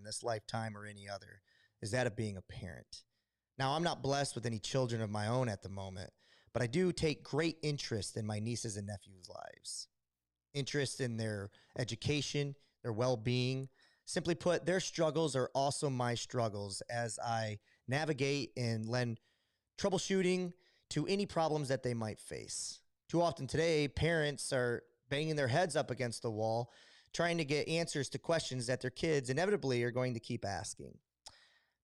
in this lifetime or any other, is that of being a parent. Now, I'm not blessed with any children of my own at the moment, but I do take great interest in my nieces and nephews' lives, interest in their education, their well-being. Simply put, their struggles are also my struggles as I navigate and lend troubleshooting to any problems that they might face. Too often today, parents are banging their heads up against the wall, trying to get answers to questions that their kids inevitably are going to keep asking.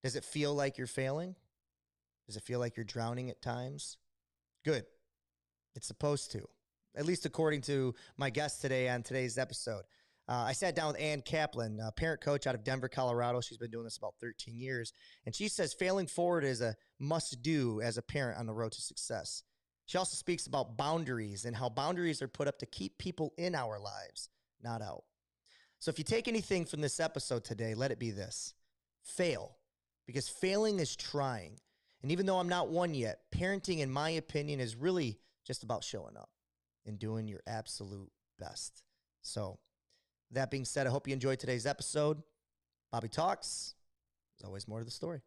Does it feel like you're failing? Does it feel like you're drowning at times? Good. It's supposed to, at least according to my guest today on today's episode. I sat down with Ann Kaplan, a parent coach out of Denver, Colorado. She's been doing this about 13 years. And she says failing forward is a must-do as a parent on the road to success. She also speaks about boundaries and how boundaries are put up to keep people in our lives, not out. So if you take anything from this episode today, let it be this. Fail, because failing is trying. And even though I'm not one yet, parenting, in my opinion, is really just about showing up and doing your absolute best. So that being said, I hope you enjoyed today's episode. Bobby Talks. There's always more to the story.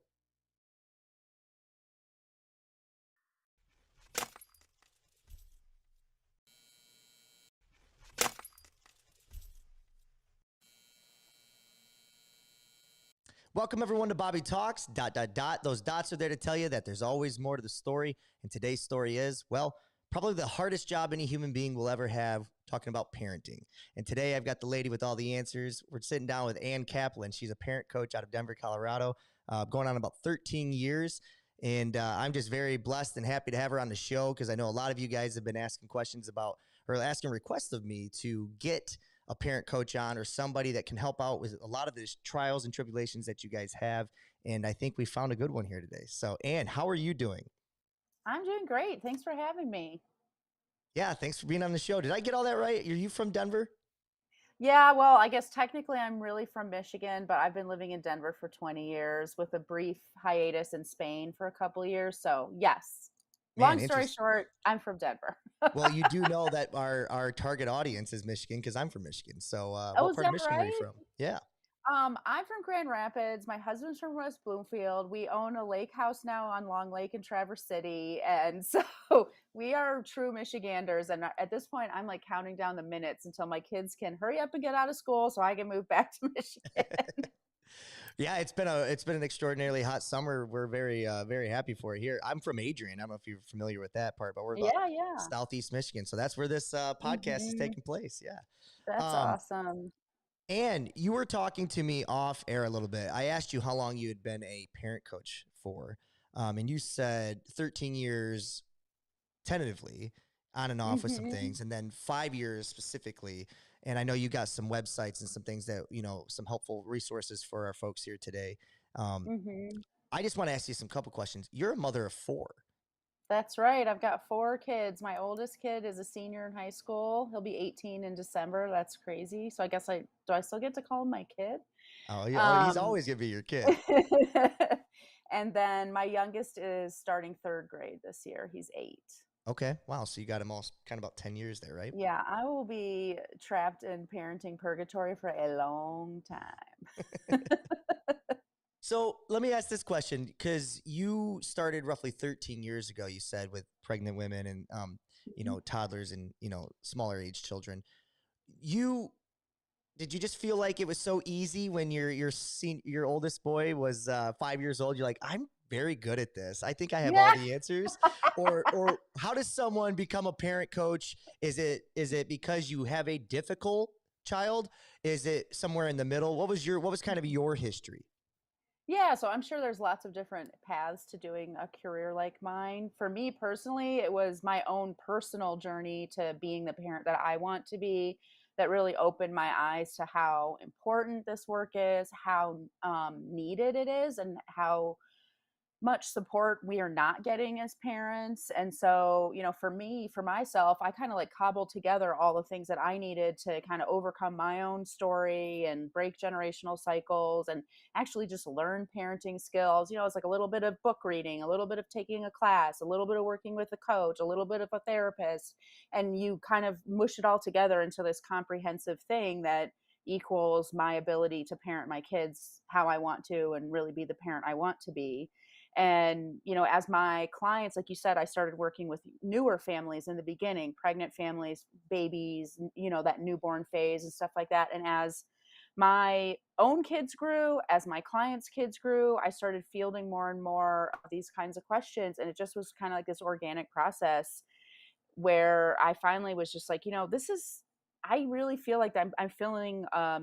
Welcome, everyone, to Bobby Talks. ... Those dots are there to tell you that there's always more to the story. And today's story is, well, probably the hardest job any human being will ever have, talking about parenting. And today I've got the lady with all the answers. We're sitting down with Ann Kaplan. She's a parent coach out of Denver, Colorado, going on about 13 years. And I'm just very blessed and happy to have her on the show because I know a lot of you guys have been asking questions about, or asking requests of me to get a parent coach on or somebody that can help out with a lot of the trials and tribulations that you guys have. And I think we found a good one here today. So, Ann, how are you doing? I'm doing great. Thanks for having me. Yeah, thanks for being on the show. Did I get all that right? Are you from Denver? Yeah, well, I guess technically I'm really from Michigan, but I've been living in Denver for 20 years with a brief hiatus in Spain for a couple of years. So, yes. Man, Long story interesting. short, I'm from Denver. Well, you do know that our target audience is Michigan because I'm from Michigan. So Oh, what is part of that Michigan are you right? from? Yeah. I'm from Grand Rapids. My husband's from West Bloomfield. We own a lake house now on Long Lake in Traverse City. And so we are true Michiganders. And at this point, I'm like counting down the minutes until my kids can hurry up and get out of school so I can move back to Michigan. Yeah, it's been an extraordinarily hot summer. We're very happy for it here. I'm from Adrian. I don't know if you're familiar with that part, but we're about Yeah, yeah. southeast Michigan. So that's where this podcast is Mhm. taking place. Yeah. That's Um, awesome. and you were talking to me off air a little bit. I asked you how long you had been a parent coach for, and you said 13 years tentatively, on and off with some Mhm. things, and then 5 years specifically. And I know you got some websites and some things that, some helpful resources for our folks here today. Um, Mhm. I just want to ask you some couple questions. You're a mother of four. That's right. I've got 4 kids. My oldest kid is a senior in high school. He'll be 18 in December. That's crazy. So I guess I still get to call him my kid? Oh, yeah, oh, he's Um always gonna be your kid. and then my youngest is starting 3rd grade this year. He's 8. Okay, wow. So you got him all kind of about 10 years there, right? Yeah, I will be trapped in parenting purgatory for a long time. So let me ask this question because you started roughly 13 years ago. You said with pregnant women and toddlers and smaller age children. You Did you just feel like it was so easy when your oldest boy was 5 years old? You're like, I'm very good at this. I think I have all Yeah. the answers. Or how does someone become a parent coach? Is it because you have a difficult child? Is it somewhere in the middle? What was kind of your history? Yeah, so I'm sure there's lots of different paths to doing a career like mine. For me personally, it was my own personal journey to being the parent that I want to be that really opened my eyes to how important this work is, how needed it is, and how much support we are not getting as parents. And so, for me, for myself, I kind of like cobbled together all the things that I needed to kind of overcome my own story and break generational cycles and actually just learn parenting skills. It's like a little bit of book reading, a little bit of taking a class, a little bit of working with a coach, a little bit of a therapist, and you kind of mush it all together into this comprehensive thing that equals my ability to parent my kids how I want to and really be the parent I want to be. And, as my clients, like you said, I started working with newer families in the beginning, pregnant families, babies, that newborn phase and stuff like that. And as my own kids grew, as my clients' kids grew, I started fielding more and more of these kinds of questions. And it just was kind of like this organic process where I finally was just like, this is, I really feel like I'm feeling a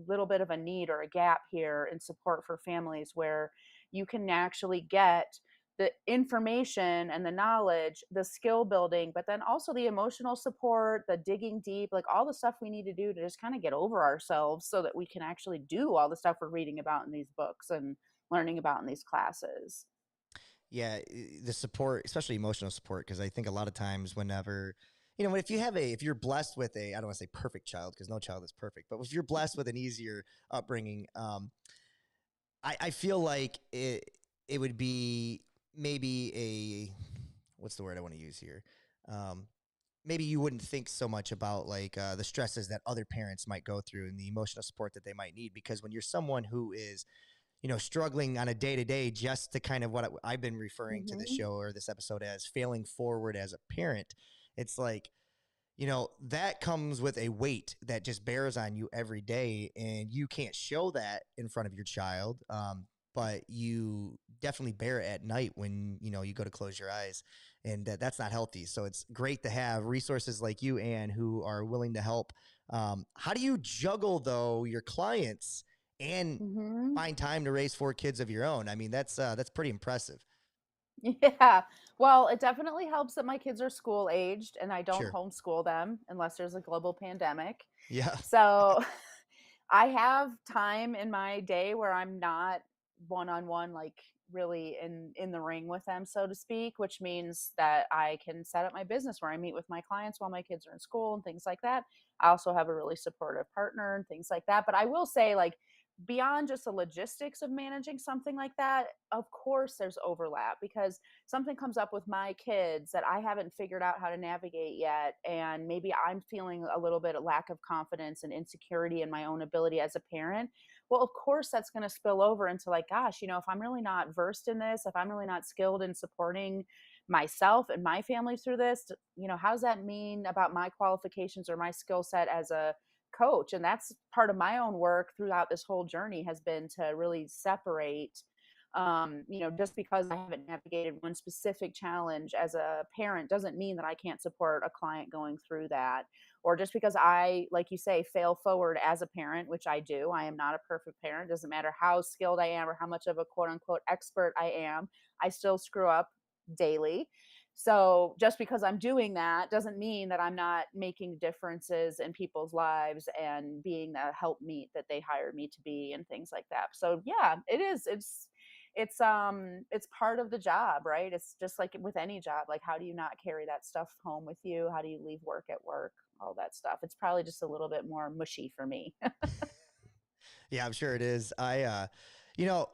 little bit of a need or a gap here in support for families where you can actually get the information and the knowledge, the skill building, but then also the emotional support, the digging deep, like all the stuff we need to do to just kind of get over ourselves so that we can actually do all the stuff we're reading about in these books and learning about in these classes. Yeah, the support, especially emotional support, because I think a lot of times whenever, if you're blessed with I don't want to say perfect child because no child is perfect, but if you're blessed with an easier upbringing, I feel like it would be maybe what's the word I want to use here? Um, Maybe you wouldn't think so much about like the stresses that other parents might go through and the emotional support that they might need, because when you're someone who is struggling on a day to day just to kind of what I've been referring to this Hmm. show or this episode as failing forward as a parent, it's like, that comes with a weight that just bears on you every day. And you can't show that in front of your child. But you definitely bear it at night when, you go to close your eyes, and that's not healthy. So it's great to have resources like you, Anne, who are willing to help. How do you juggle though your clients and Hmm. find time to raise 4 kids of your own? I mean, that's pretty impressive. Yeah. Well, it definitely helps that my kids are school aged and I don't Sure. homeschool them unless there's a global pandemic. Yeah. So I have time in my day where I'm not one on one, like really in the ring with them, so to speak, which means that I can set up my business where I meet with my clients while my kids are in school and things like that. I also have a really supportive partner and things like that. But I will say, like, beyond just the logistics of managing something like that, of course there's overlap because something comes up with my kids that I haven't figured out how to navigate yet. And maybe I'm feeling a little bit of lack of confidence and insecurity in my own ability as a parent. Well, of course, that's going to spill over into like, gosh, if I'm really not versed in this, if I'm really not skilled in supporting myself and my family through this, how does that mean about my qualifications or my skill set as a coach? And that's part of my own work throughout this whole journey has been to really separate just because I haven't navigated one specific challenge as a parent doesn't mean that I can't support a client going through that. Or just because I, like you say, fail forward as a parent, which I do. I am not a perfect parent. Doesn't matter how skilled I am or how much of a quote unquote expert I am, I still screw up daily. So just because I'm doing that doesn't mean that I'm not making differences in people's lives and being the help meet that they hired me to be and things like that. So yeah, it is. It's part of the job, right? It's just like with any job. Like, how do you not carry that stuff home with you? How do you leave work at work? All that stuff. It's probably just a little bit more mushy for me. Yeah, I'm sure it is. You know,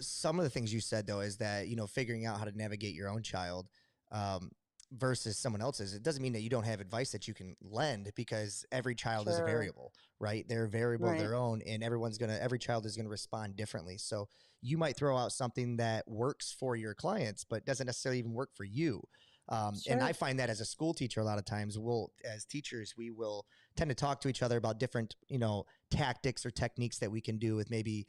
some of the things you said though is that figuring out how to navigate your own child um, versus someone else's. It doesn't mean that you don't have advice that you can lend, because every child is a Sure. variable, right? They're a variable of Right. their own, and every child is gonna respond differently. So you might throw out something that works for your clients, but doesn't necessarily even work for you. And I Sure. find that as a school teacher, a lot of times as teachers, we will tend to talk to each other about different, tactics or techniques that we can do with maybe,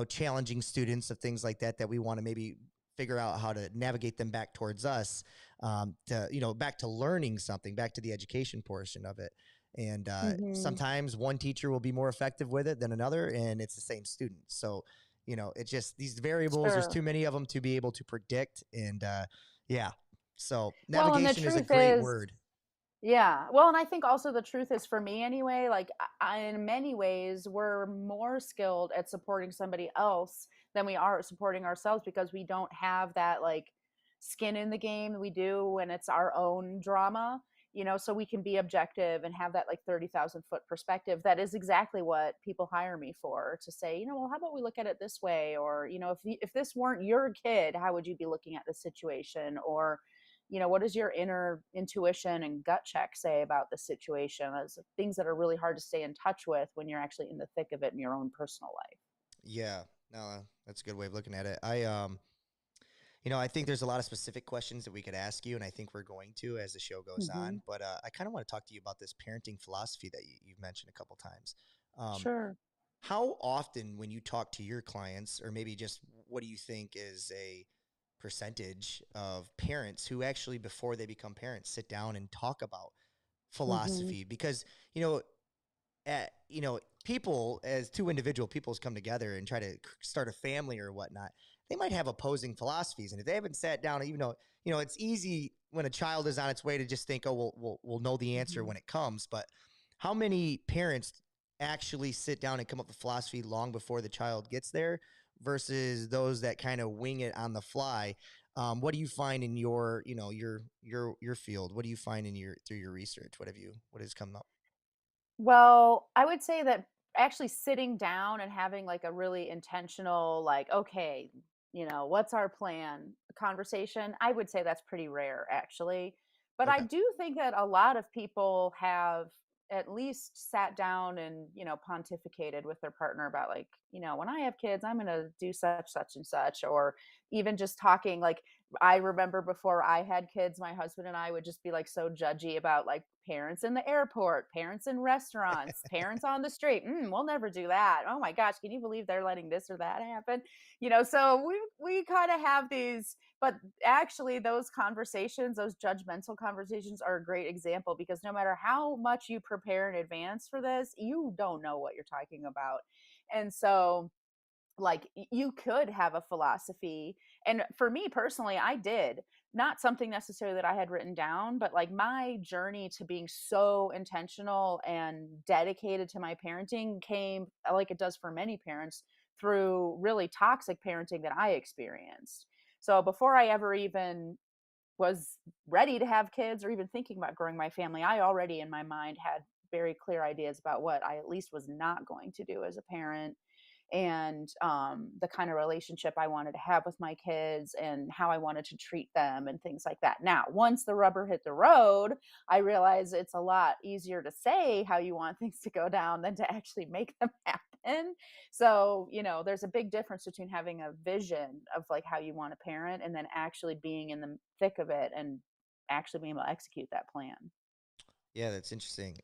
challenging students of things like that, that we want to maybe figure out how to navigate them back towards us, to, back to learning something, back to the education portion of it. And Hmm. sometimes one teacher will be more effective with it than another, and it's the same student. So, it's just these variables, there's Sure. too many of them to be able to predict. And yeah, so Well, and the navigation is a truth great is, word. yeah. Well, and I think also the truth is for me anyway, like in many ways, we're more skilled at supporting somebody else than we are at supporting ourselves because we don't have that like skin in the game we do when it's our own drama, so we can be objective and have that like 30,000 foot perspective. That is exactly what people hire me for, to say, well, how about we look at it this way? Or, if this weren't your kid, how would you be looking at the situation? Or, what does your inner intuition and gut check say about the situation? Those things that are really hard to stay in touch with when you're actually in the thick of it in your own personal life. Yeah. No, that's a good way of looking at it. I think there's a lot of specific questions that we could ask you, and I think we're going to as the show goes Hmm. on. But I kind of want to talk to you about this parenting philosophy that you've mentioned a couple times. Um, Sure. how often, when you talk to your clients, or maybe just what do you think is a percentage of parents who actually, before they become parents, sit down and talk about Hmm. philosophy? Because you know, people as two individual peoples come together and try to start a family or whatnot, they might have opposing philosophies. And if they haven't sat down, even though, it's easy when a child is on its way to just think, oh, we'll know the answer Hmm. when it comes. But how many parents actually sit down and come up with philosophy long before the child gets there versus those that kind of wing it on the fly? What do you find in your, your field? What do you find in through your research? What has come up? Well, I would say that actually sitting down and having like a really intentional, like, okay, what's our plan conversation, I would say that's pretty rare actually. But I Okay. do think that a lot of people have at least sat down and, pontificated with their partner about like, when I have kids, I'm going to do such and such, or even just talking like, I remember before I had kids, my husband and I would just be like so judgy about like parents in the airport, parents in restaurants, parents on the street. We'll never do that. Oh my gosh, can you believe they're letting this or that happen? So we kind of have these, but actually those conversations, those judgmental conversations are a great example because no matter how much you prepare in advance for this, you don't know what you're talking about. And so like you could have a philosophy, and for me personally I did, not something necessarily that I had written down, but like my journey to being so intentional and dedicated to my parenting came, like it does for many parents, through really toxic parenting that I experienced. So before I ever even was ready to have kids or even thinking about growing my family, I already in my mind had very clear ideas about what I at least was not going to do as a parent, and the kind of relationship I wanted to have with my kids and how I wanted to treat them and things like that. Now, once the rubber hit the road, I realized it's a lot easier to say how you want things to go down than to actually make them happen. So, there's a big difference between having a vision of like how you want to parent and then actually being in the thick of it and actually being able to execute that plan. Yeah, that's interesting.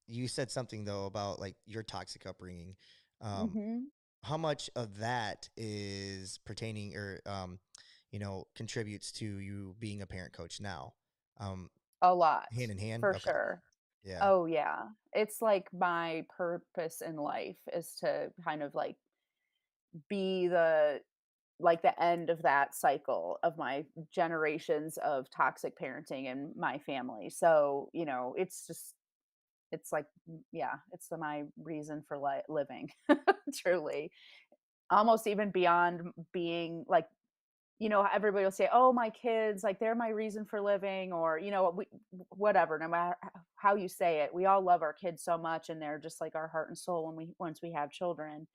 You said something though about like your toxic upbringing. Um, Hmm. how much of that is pertaining or contributes to you being a parent coach now? Um, A lot, hand in hand. for Okay. sure. Yeah. Oh, yeah. It's like my purpose in life is to kind of like be the end of that cycle of my generations of toxic parenting in my family. So, it's just it's like yeah, it's my reason for living. Truly. Almost even beyond being like, everybody will say, "Oh, my kids, like they're my reason for living," or whatever. No matter how you say it, we all love our kids so much, and they're just like our heart and soul once we have children.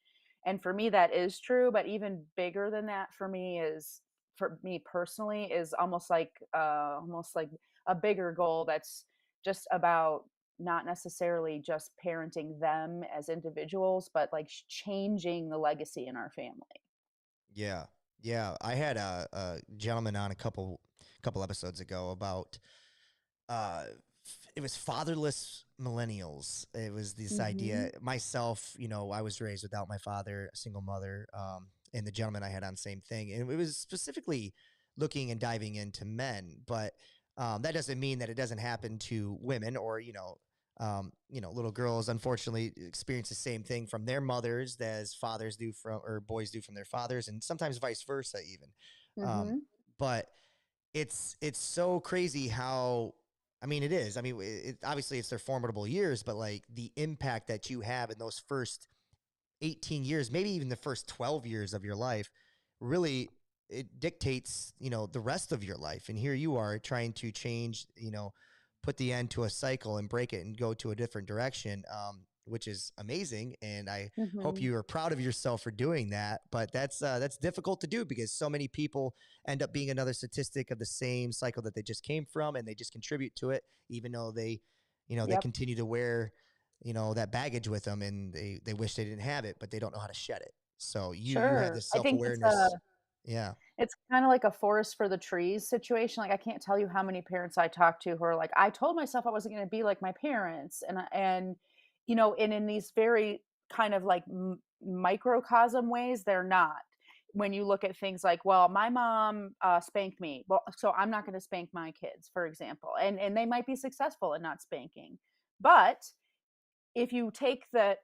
And for me, that is true. But even bigger than that, for me is for me personally is almost like a bigger goal that's just about not necessarily just parenting them as individuals, but like changing the legacy in our family. Yeah. Yeah. I had a gentleman on a couple episodes ago about it was fatherless millennials. It was this idea. Hmm. Myself, I was raised without my father, a single mother, and the gentleman I had on, same thing. And it was specifically looking and diving into men, but that doesn't mean that it doesn't happen to women or little girls. Unfortunately, experience the same thing from their mothers as fathers do from or boys do from their fathers, and sometimes vice versa even. Um, Hmm. but it's so crazy how I mean it is. I mean obviously it's their formidable years, but like the impact that you have in those first 18 years, maybe even the first 12 years of your life, really it dictates, the rest of your life. And here you are trying to change, put the end to a cycle and break it and go to a different direction. which is amazing. And I hope Mhm. you are proud of yourself for doing that. But that's difficult to do because so many people end up being another statistic of the same cycle that they just came from, and they just contribute to it, even though they Yep. continue to wear, that baggage with them, and they wish they didn't have it, but they don't know how to shed it. So you have Sure. this I self think it's awareness. Yeah. kinda like a forest for the trees situation. Like, I can't tell you how many parents I talk to who are like, "I told myself I wasn't gonna be like my parents," and in these very kind of like microcosm ways, they're not. When you look at things like, "Well, my mom, spanked me, well, so I'm not gonna spank my kids," for example, and they might be successful in not spanking. But if you take that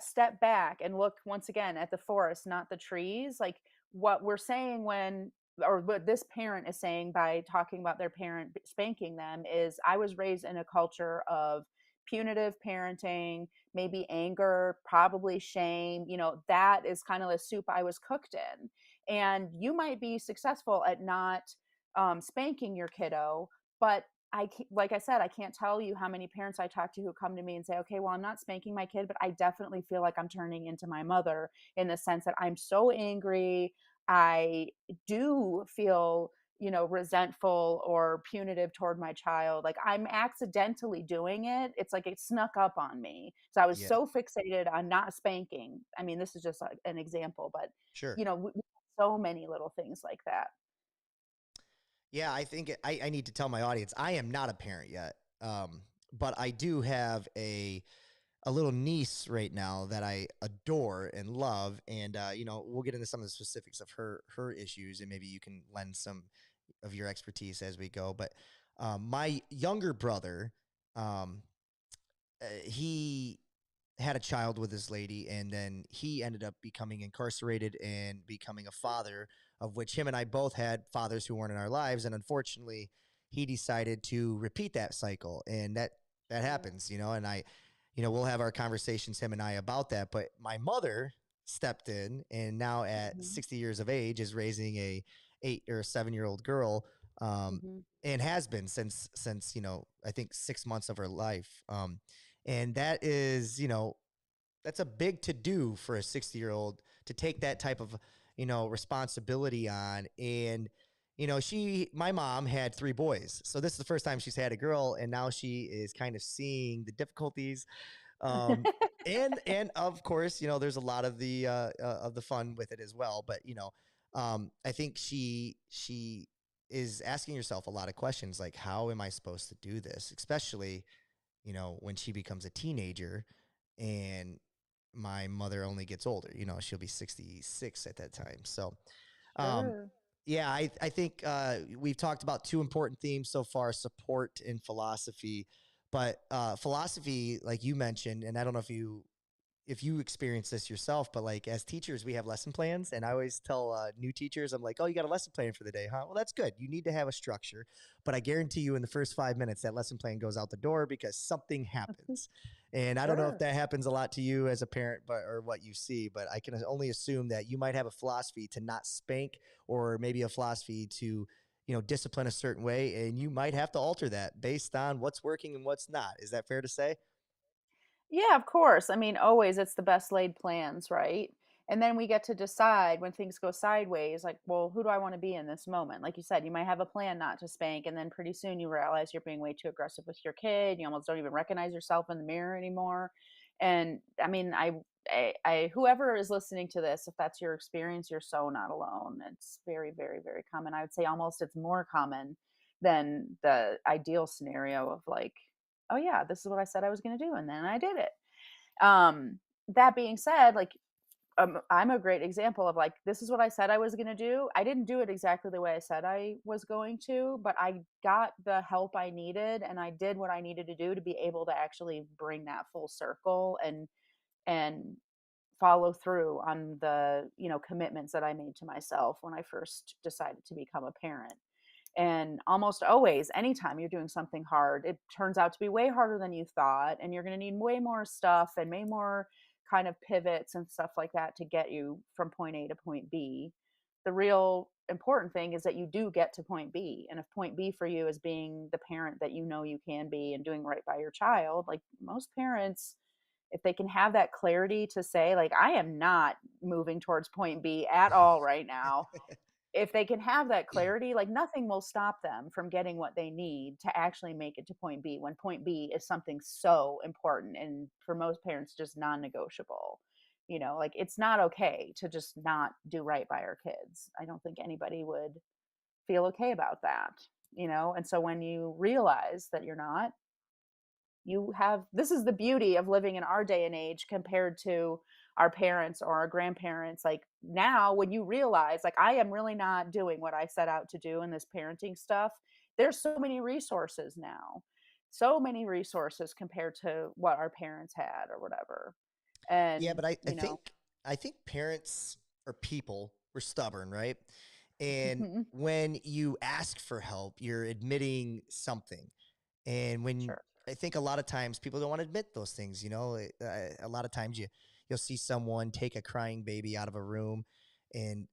step back and look once again at the forest, not the trees, like what we're saying when or what this parent is saying by talking about their parent spanking them is I was raised in a culture of punitive parenting, maybe anger, probably shame. That is kind of the soup I was cooked in. And you might be successful at not spanking your kiddo, but like I said, I can't tell you how many parents I talk to who come to me and say, okay, well, I'm not spanking my kid, but I definitely feel like I'm turning into my mother in the sense that I'm so angry. I do feel, resentful or punitive toward my child. Like I'm accidentally doing it. It's like it snuck up on me. So I was Yeah. so fixated on not spanking. I mean, this is just like an example, but, Sure. we have so many little things like that. Yeah, I think I need to tell my audience I am not a parent yet, but I do have a little niece right now that I adore and love, and we'll get into some of the specifics of her issues, and maybe you can lend some of your expertise as we go. But my younger brother, um, he had a child with this lady, and then he ended up becoming incarcerated and becoming a father, of which him and I both had fathers who weren't in our lives. And unfortunately, he decided to repeat that cycle. And that Sure. happens, and we'll have our conversations, him and I, about that. But my mother stepped in, and now at Mhm. 60 years of age is raising a 8 or 7 year old girl. Mhm. And has been since I think 6 months of her life. And that is, that's a big to do for a 60-year-old to take that type of, responsibility on. And, my mom had 3 boys. So this is the first time she's had a girl. And now she is kind of seeing the difficulties. Um, and of course, there's a lot of the fun with it as well. But, I think she is asking herself a lot of questions like, how am I supposed to do this? Especially, when she becomes a teenager and my mother only gets older, she'll be 66 at that time. So, um, Sure. yeah, I think we've talked about two important themes so far: support and philosophy. But philosophy, like you mentioned, and I don't know if you experience this yourself, but like as teachers, we have lesson plans. And I always tell new teachers, I'm like, oh, you got a lesson plan for the day, huh? Well, that's good. You need to have a structure. But I guarantee you in the first 5 minutes, that lesson plan goes out the door because something happens. And I don't know if Sure. that happens a lot to you as a parent, or what you see, but I can only assume that you might have a philosophy to not spank, or maybe a philosophy to, discipline a certain way. And you might have to alter that based on what's working and what's not. Is that fair to say? Yeah, of course. I mean, always it's the best laid plans, right? And then we get to decide when things go sideways, like, well, who do I want to be in this moment? Like you said, you might have a plan not to spank, and then pretty soon you realize you're being way too aggressive with your kid. You almost don't even recognize yourself in the mirror anymore. And I mean, whoever is listening to this, if that's your experience, you're so not alone. It's very, very, very common. I would say almost it's more common than the ideal scenario of like, oh yeah, this is what I said I was going to do, and then I did it. That being said, like, I'm a great example of like, this is what I said I was going to do. I didn't do it exactly the way I said I was going to, but I got the help I needed and I did what I needed to do to be able to actually bring that full circle and follow through on the, commitments that I made to myself when I first decided to become a parent. And almost always, anytime you're doing something hard, it turns out to be way harder than you thought. And you're going to need way more stuff and way more kind of pivots and stuff like that to get you from point A to point B. The real important thing is that you do get to point B. And if point B for you is being the parent that you know you can be and doing right by your child, like most parents, if they can have that clarity to say, like, I am not moving towards point B at all right now. If they can have that clarity, like, nothing will stop them from getting what they need to actually make it to point B, when point B is something so important and for most parents just non-negotiable. Like, it's not okay to just not do right by our kids. I don't think anybody would feel okay about that. And so when you realize that you're not, you have this is the beauty of living in our day and age compared to our parents or our grandparents. Like, now when you realize, like, I am really not doing what I set out to do in this parenting stuff, there's so many resources now, so many resources compared to what our parents had or whatever. Yeah, And but I think parents or people were stubborn, right? And Mhm. when you ask for help, you're admitting something. And when Sure. I think a lot of times people don't want to admit those things, a lot of times you'll see someone take a crying baby out of a room and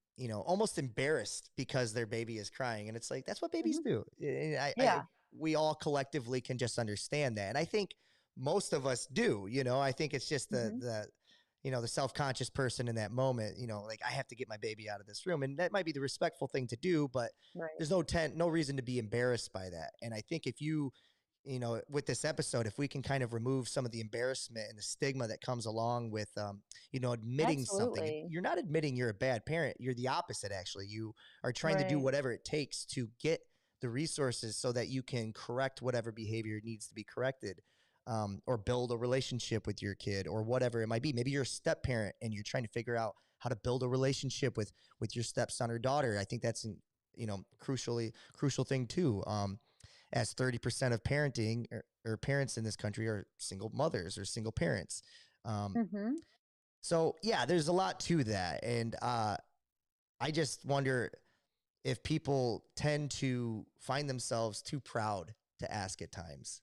almost embarrassed because their baby is crying, and it's like that's what babies Hmm. do. And Yeah. we all collectively can just understand that, and I think most of us do. I think it's just the Hmm. the the self-conscious person in that moment, like I have to get my baby out of this room, and that might be the respectful thing to do, but Right. there's no reason to be embarrassed by that. And I think if with this episode, if we can kind of remove some of the embarrassment and the stigma that comes along with, admitting something, Absolutely. you're not admitting you're a bad parent. You're the opposite, actually. You are trying to do Right. whatever it takes to get the resources so that you can correct whatever behavior needs to be corrected, or build a relationship with your kid or whatever it might be. Maybe you're a step parent and you're trying to figure out how to build a relationship with your stepson or daughter. I think that's an crucial thing too. As 30% of parenting or parents in this country are single mothers or single parents. Um, Hmm. so yeah, there's a lot to that. And I just wonder if people tend to find themselves too proud to ask at times.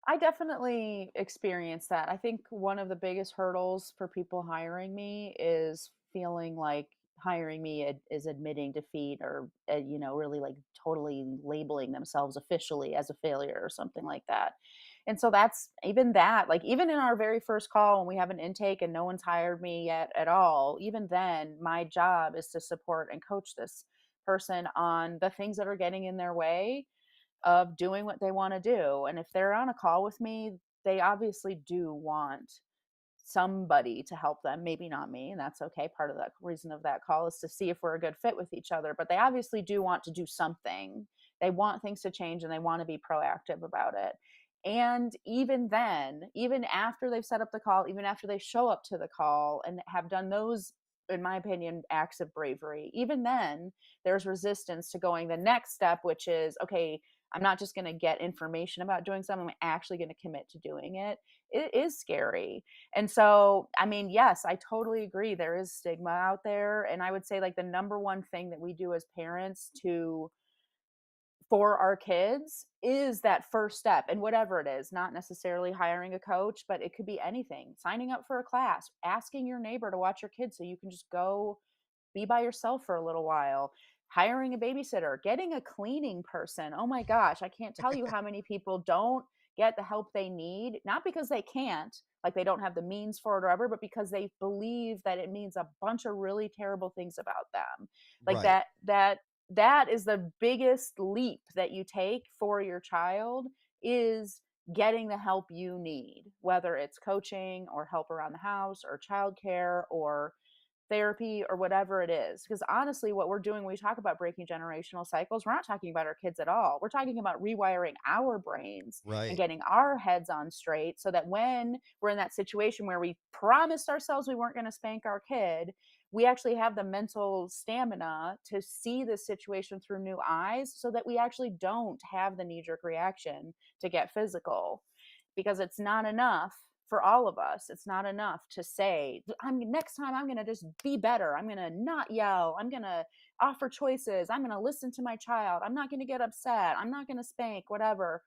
I definitely experienced that. I think one of the biggest hurdles for people hiring me is feeling like hiring me is admitting defeat, or, really, like, totally labeling themselves officially as a failure or something like that. And so that's even that, like, even in our very first call when we have an intake and no one's hired me yet at all, even then, my job is to support and coach this person on the things that are getting in their way of doing what they want to do. And if they're on a call with me, they obviously do want somebody to help them, maybe not me, and that's okay. Part of the reason of that call is to see if we're a good fit with each other, but they obviously do want to do something. They want things to change and they want to be proactive about it. And even then, even after they've set up the call, even after they show up to the call and have done those, in my opinion, acts of bravery, even then, there's resistance to going the next step, which is, okay, I'm not just going to get information about doing something, I'm actually going to commit to doing it. It is scary. And so, I mean, yes, I totally agree. There is stigma out there. And I would say, like, the number one thing that we do as parents to for our kids is that first step. And whatever it is, not necessarily hiring a coach, but it could be anything: signing up for a class, asking your neighbor to watch your kids so you can just go be by yourself for a little while, hiring a babysitter, getting a cleaning person. Oh my gosh, I can't tell you how many people don't get the help they need, not because they can't, like they don't have the means for it or whatever, but because they believe that it means a bunch of really terrible things about them. Like, Right. that is the biggest leap that you take for your child, is getting the help you need, whether it's coaching or help around the house or childcare or therapy or whatever it is. Because honestly, what we're doing when we talk about breaking generational cycles, we're not talking about our kids at all. We're talking about rewiring our brains and Right. getting our heads on straight so that when we're in that situation where we promised ourselves we weren't going to spank our kid, we actually have the mental stamina to see this situation through new eyes so that we actually don't have the knee jerk reaction to get physical. Because it's not enough for all of us. It's not enough to say, I'm next time I'm going to just be better. I'm going to not yell. I'm going to offer choices. I'm going to listen to my child. I'm not going to get upset. I'm not going to spank, whatever.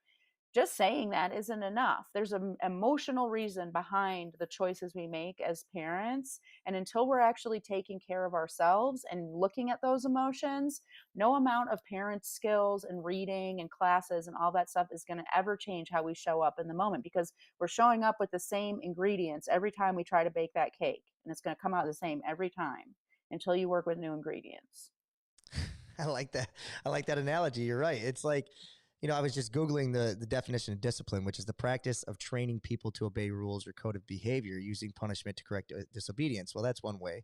just saying that isn't enough. There's an emotional reason behind the choices we make as parents. And until we're actually taking care of ourselves and looking at those emotions, no amount of parent skills and reading and classes and all that stuff is going to ever change how we show up in the moment, because we're showing up with the same ingredients every time we try to bake that cake. And it's going to come out the same every time until you work with new ingredients. I like that. I like that analogy. You're right. It's like, I was just Googling the definition of discipline, which is the practice of training people to obey rules or code of behavior using punishment to correct disobedience. Well, that's one way.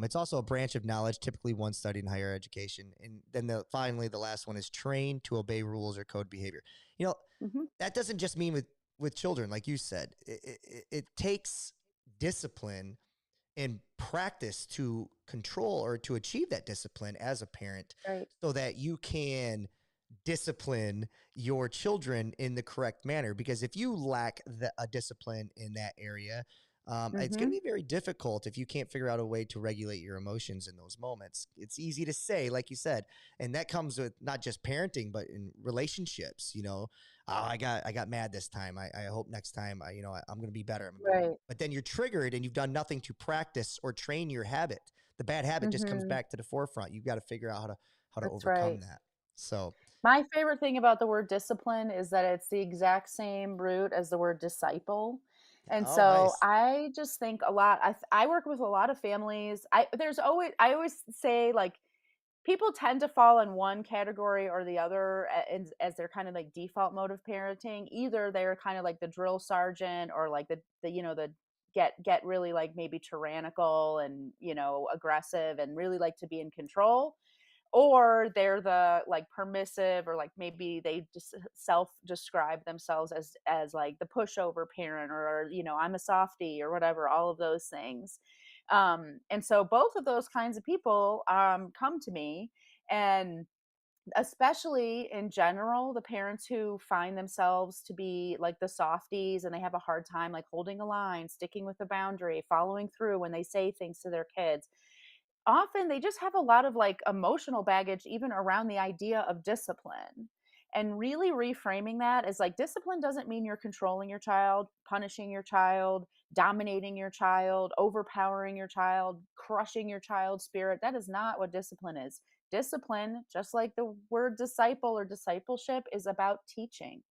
It's also a branch of knowledge, typically one studied in higher education. And then finally, the last one is trained to obey rules or code behavior. You know, Hmm. that doesn't just mean with children, like you said. It takes discipline and practice to control or to achieve that discipline as a parent Right. so that you can discipline your children in the correct manner. Because if you lack a discipline in that area, it's going to Hmm. be very difficult if you can't figure out a way to regulate your emotions in those moments. It's easy to say, like you said, and that comes with not just parenting, but in relationships. Oh, I got mad this time. I hope next time, I'm going to be better. Right. But then you're triggered and you've done nothing to practice or train your habit. The bad habit just comes Hmm. back to the forefront. You've got to figure out how to That's right. overcome that. So, My favorite thing about the word discipline is that it's the exact same root as the word disciple. And oh, so nice. I just think a lot. I work with a lot of families. I always say, like, people tend to fall in one category or the other as their kind of like default mode of parenting. Either they're kind of like the drill sergeant, or like the get really like maybe tyrannical and aggressive and really like to be in control, or they're the like permissive, or like maybe they just self describe themselves as like the pushover parent, or I'm a softie or whatever, all of those things. And so both of those kinds of people come to me. And especially in general, the parents who find themselves to be like the softies and they have a hard time like holding a line, sticking with the boundary, following through when they say things to their kids, often they just have a lot of like emotional baggage even around the idea of discipline. And really reframing that as like, discipline doesn't mean you're controlling your child, punishing your child, dominating your child, overpowering your child, crushing your child's spirit. That is not what discipline is. Discipline, just like the word disciple or discipleship, is about teaching,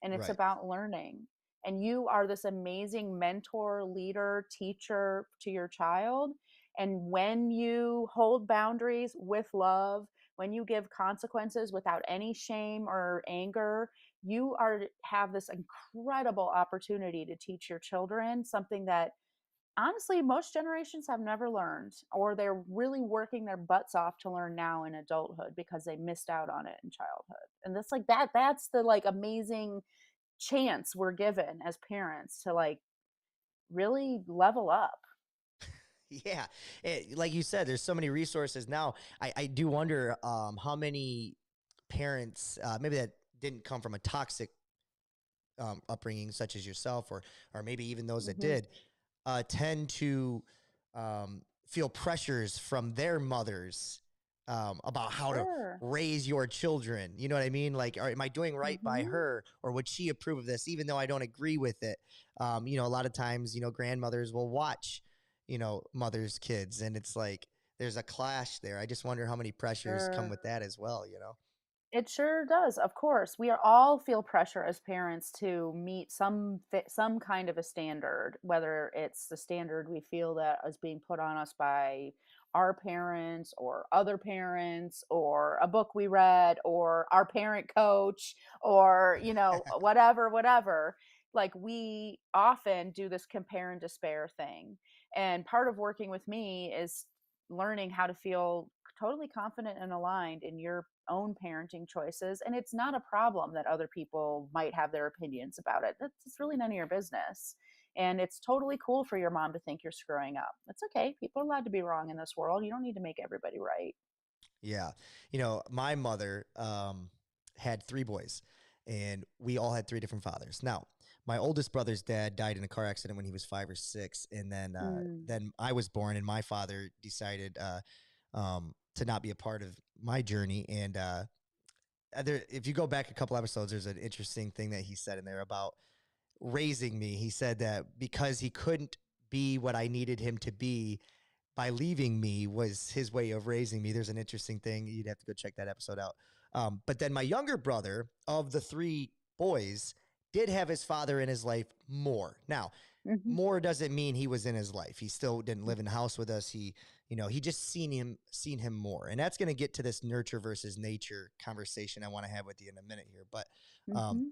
and it's Right. about learning. And you are this amazing mentor, leader, teacher to your child. And when you hold boundaries with love, when you give consequences without any shame or anger, you are have this incredible opportunity to teach your children something that honestly most generations have never learned, or they're really working their butts off to learn now in adulthood because they missed out on it in childhood. And that's like that's the like amazing chance we're given as parents to like really level up. Yeah. Like you said, there's so many resources now. I do wonder how many parents, maybe that didn't come from a toxic upbringing, such as yourself, or maybe even those that Hmm. did, tend to feel pressures from their mothers about how to Sure. raise your children. You know what I mean? Like, am I doing right by Hmm. her, or would she approve of this, even though I don't agree with it? A lot of times, grandmothers will watch, mothers' kids, and it's like there's a clash there. I just wonder how many pressures come Sure. with that as well. It sure does. Of course, we are all feel pressure as parents to meet some kind of a standard, whether it's the standard we feel that is being put on us by our parents or other parents, or a book we read, or our parent coach, or whatever. Like, we often do this compare and despair thing. And part of working with me is learning how to feel totally confident and aligned in your own parenting choices. And it's not a problem that other people might have their opinions about it. It's really none of your business. And it's totally cool for your mom to think you're screwing up. It's okay. People are allowed to be wrong in this world. You don't need to make everybody right. Yeah. My mother had three boys, and we all had three different fathers. Now, my oldest brother's dad died in a car accident when he was 5 or 6, and then Mm. then I was born, and my father decided to not be a part of my journey, and if you go back a couple episodes, there's an interesting thing that he said in there about raising me. He said that because he couldn't be what I needed him to be by leaving me was his way of raising me. There's an interesting thing. You'd have to go check that episode out. But then my younger brother of the three boys did have his father in his life more. Now, Mhm. more doesn't mean he was in his life. He still didn't live in the house with us. He just seen him more. And that's going to get to this nurture versus nature conversation I want to have with you in a minute here. But um, Mhm.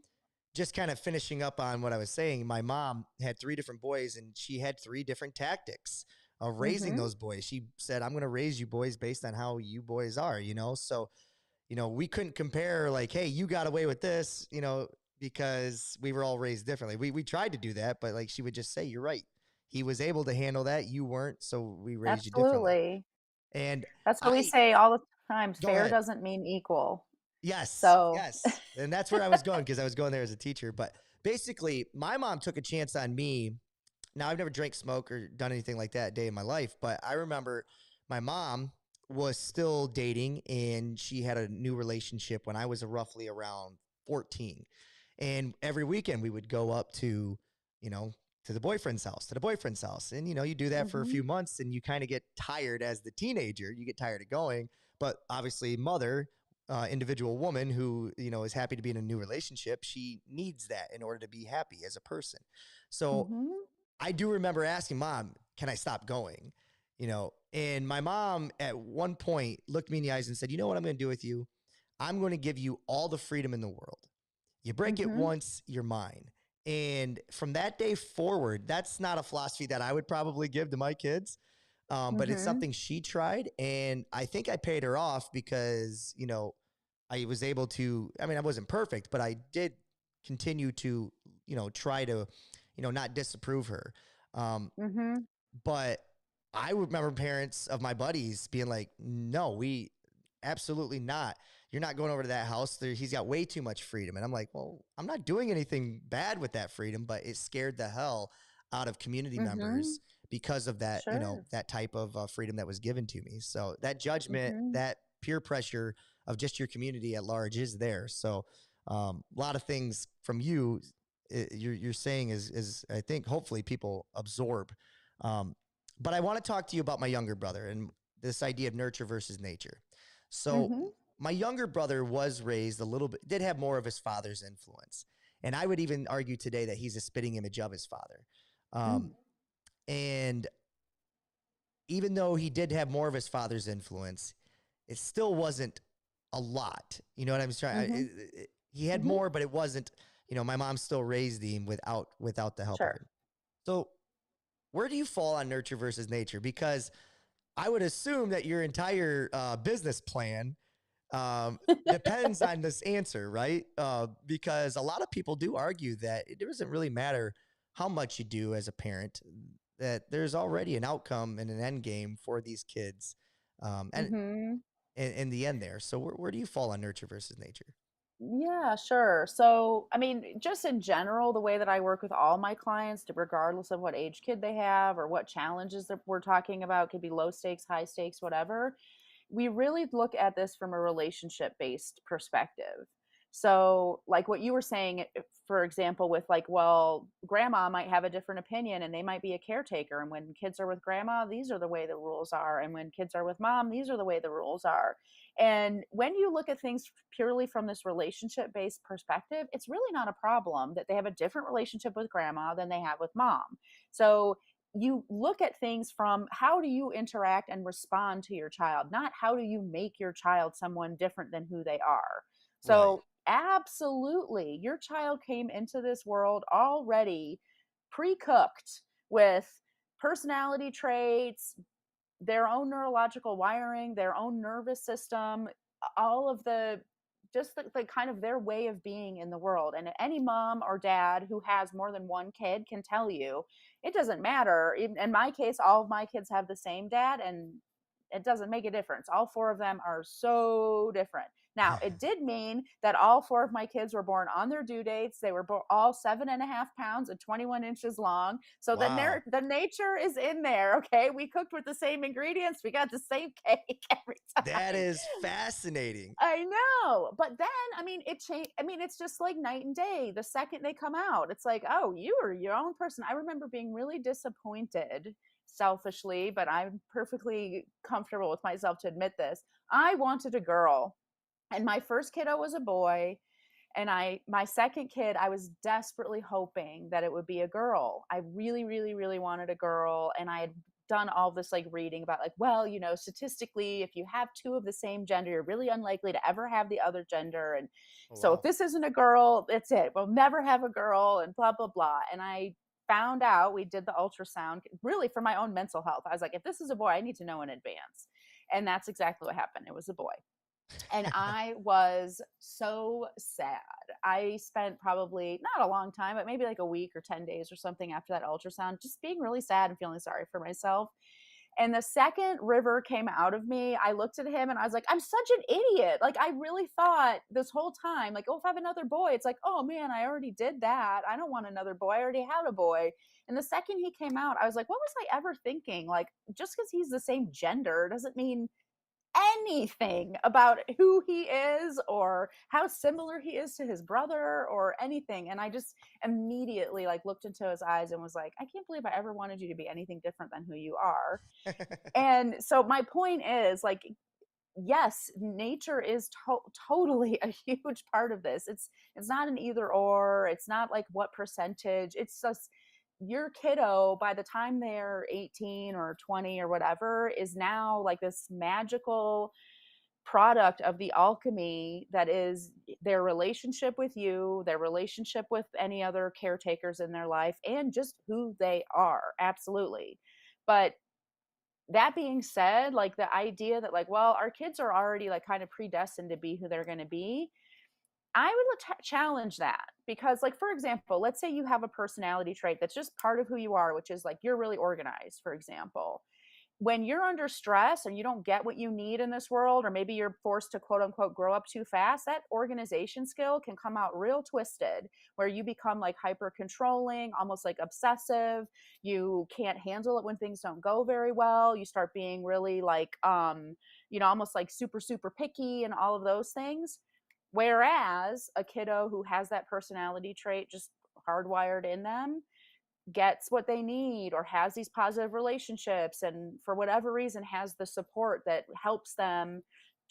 just kind of finishing up on what I was saying, my mom had three different boys and she had three different tactics of raising Mhm. those boys. She said, I'm going to raise you boys based on how you boys are, So, we couldn't compare like, hey, you got away with this, because we were all raised differently. We tried to do that, but like she would just say, you're right. He was able to handle that. You weren't. So we raised you differently. Absolutely. And That's what we I, say all the time, go fair ahead. doesn't mean equal. Yes, So yes. And that's where I was going because I was going there as a teacher. But basically, my mom took a chance on me. Now, I've never drank, smoke, or done anything like that a day in my life, but I remember my mom was still dating and she had a new relationship when I was roughly around 14. And every weekend we would go up you know, to the boyfriend's house, to the boyfriend's house. And, you do that for a few mhm. months and you kind of get tired as the teenager. You get tired of going. But obviously, mother, individual woman who, is happy to be in a new relationship, she needs that in order to be happy as a person. So Mhm. I do remember asking mom, can I stop going? And my mom at one point looked me in the eyes and said, you know what I'm going to do with you? I'm going to give you all the freedom in the world. You break it Mhm. once, you're mine. And from that day forward, that's not a philosophy that I would probably give to my kids. But it's Mhm. something she tried. And I think I paid her off because, I was able to, I mean, I wasn't perfect, but I did continue to, try to, not disapprove her. Um, Mhm. but I remember parents of my buddies being like, no, we absolutely not. You're not going over to that house. He's got way too much freedom. And I'm like, well, I'm not doing anything bad with that freedom, but it scared the hell out of community Mhm. members because of that, Sure. that type of freedom that was given to me. So that judgment, Mhm. that peer pressure of just your community at large is there. So a lot of things from you, you're saying is I think hopefully people absorb. Um, but I want to talk to you about my younger brother and this idea of nurture versus nature. So Mhm. my younger brother was raised a little bit, did have more of his father's influence. And I would even argue today that he's a spitting image of his father. Mm. Um, and even though he did have more of his father's influence, it still wasn't a lot. You know what I'm trying? Mhm. He had Mhm. more, but it wasn't. My mom still raised him without the help of Sure. him. So where do you fall on nurture versus nature? Because I would assume that your entire business plan um, depends on this answer, right? Because a lot of people do argue that it doesn't really matter how much you do as a parent, that there's already an outcome and an end game for these kids. And Mhm. in the end there. So where do you fall on nurture versus nature? Yeah, sure. So, I mean, just in general, the way that I work with all my clients, regardless of what age kid they have or what challenges that we're talking about, could be low stakes, high stakes, whatever, we really look at this from a relationship based perspective. So, like what you were saying, for example, with like, well, grandma might have a different opinion and they might be a caretaker. And when kids are with grandma, these are the way the rules are. And when kids are with mom, these are the way the rules are. And when you look at things purely from this relationship based perspective, it's really not a problem that they have a different relationship with grandma than they have with mom. So, you look at things from how do you interact and respond to your child, not how do you make your child someone different than who they are. Right. So absolutely, your child came into this world already pre-cooked with personality traits, their own neurological wiring, their own nervous system, all of the just the kind of their way of being in the world. And any mom or dad who has more than one kid can tell you it doesn't matter. In my case, all of my kids have the same dad, and it doesn't make a difference. All four of them are so different. Now, it did mean that all 4 of my kids were born on their due dates. They were all 7.5 pounds and 21 inches long. So Wow. the nature is in there. Okay. We cooked with the same ingredients. We got the same cake every That time. is fascinating. I know. But then, I mean, it changed. I mean, it's just like night and day. The second they come out, it's like, oh, you are your own person. I remember being really disappointed selfishly, but I'm perfectly comfortable with myself to admit this. I wanted a girl, and my first kiddo was a boy, and my second kid, I was desperately hoping that it would be a girl. I really, really, really wanted a girl, and I had done all this like reading about like, well, statistically, if you have two of the same gender, you're really unlikely to ever have the other gender. And Oh, so if wow. this isn't a girl, it's it. We'll never have a girl, and blah blah blah. And I found out, we did the ultrasound really for my own mental health. I was like, if this is a boy, I need to know in advance. And that's exactly what happened. It was a boy, and I was so sad. I spent probably not a long time, but maybe like a week or 10 days or something after that ultrasound, just being really sad and feeling sorry for myself. And the second River came out of me, I looked at him and I was like, I'm such an idiot. Like, I really thought this whole time, like, oh, if I have another boy, it's like, oh man, I already did that. I don't want another boy. I already had a boy. And the second he came out, I was like, what was I ever thinking? Like, just because he's the same gender doesn't mean anything about who he is or how similar he is to his brother or anything. And I just immediately like looked into his eyes and was like, I can't believe I ever wanted you to be anything different than who you are. And so my point is like, yes, nature is totally a huge part of this. It's not an either or. It's not like what percentage. It's just your kiddo, by the time they're 18 or 20 or whatever, is now like this magical product of the alchemy that is their relationship with you, their relationship with any other caretakers in their life, and just who they are. Absolutely. But that being said, like the idea that like, well, our kids are already like kind of predestined to be who they're going to be, I would challenge that. Because like, for example, let's say you have a personality trait that's just part of who you are, which is like you're really organized, for example. When you're under stress and you don't get what you need in this world, or maybe you're forced to quote unquote grow up too fast, that organization skill can come out real twisted, where you become like hyper controlling, almost like obsessive. You can't handle it when things don't go very well. You start being really like, almost like super, super picky and all of those things. Whereas a kiddo who has that personality trait just hardwired in them gets what they need or has these positive relationships and for whatever reason has the support that helps them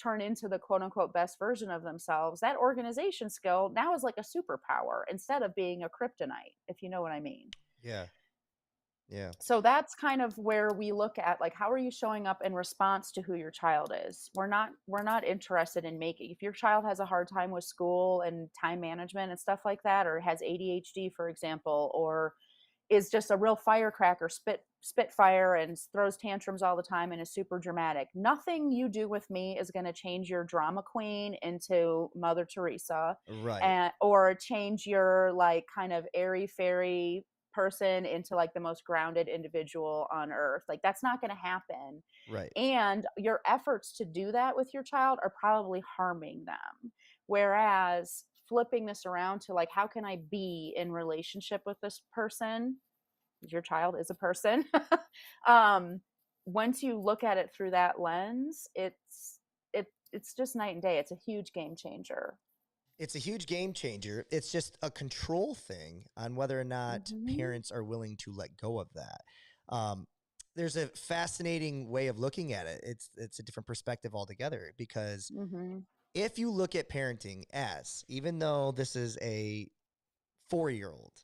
turn into the quote unquote best version of themselves, that organization skill now is like a superpower instead of being a kryptonite, if you know what I mean. Yeah. Yeah. So that's kind of where we look at like, how are you showing up in response to who your child is. We're not interested in making, if your child has a hard time with school and time management and stuff like that, or has ADHD, for example, or is just a real firecracker, spitfire and throws tantrums all the time and is super dramatic. Nothing you do with me is going to change your drama queen into Mother Teresa, Right. and or change your like kind of airy fairy person into like the most grounded individual on earth. Like that's not going to happen. Right. And your efforts to do that with your child are probably harming them. Whereas flipping this around to like, how can I be in relationship with this person? Your child is a person. um, Once you look at it through that lens, it's just night and day. It's a huge game changer. It's a huge game changer. It's just a control thing on whether or not Mm-hmm. parents are willing to let go of that. Um, there's a fascinating way of looking at it. It's a different perspective altogether because Mm-hmm. if you look at parenting as, even though this is a 4-year old,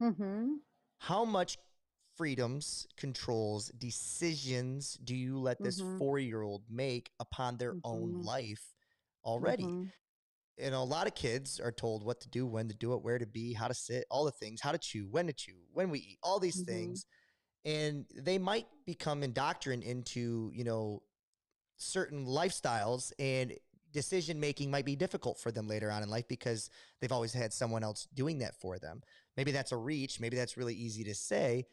Mm-hmm. how much freedoms, controls, decisions do you let this Mm-hmm. 4-year old make upon their own Mm-hmm. life already? Mm-hmm. A lot of kids are told what to do, when to do it, where to be, how to sit, all the things, how to chew, when we eat, all these Mm-hmm. things. And they might become indoctrinated into, certain lifestyles, and decision making might be difficult for them later on in life because they've always had someone else doing that for them. Maybe that's a reach. Maybe that's really easy to say.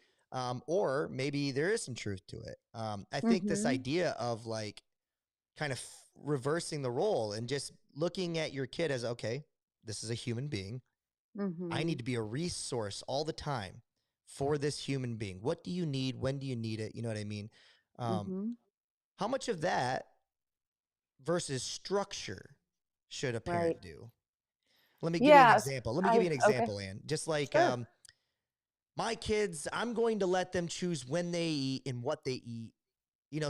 Or maybe there is some truth to it. I think this Mm-hmm. idea of like kind of reversing the role and just looking at your kid as, okay, this is a human being. I need Mhm. to be a resource all the time for this human being. What do you need? When do you need it? You know what I mean? Um, Mhm. how much of that versus structure should a Right. parent do? Let me give you an Yes. example. Let me give you I an Okay. example, Ann. Just like Sure. my kids, I'm going to let them choose when they eat and what they eat.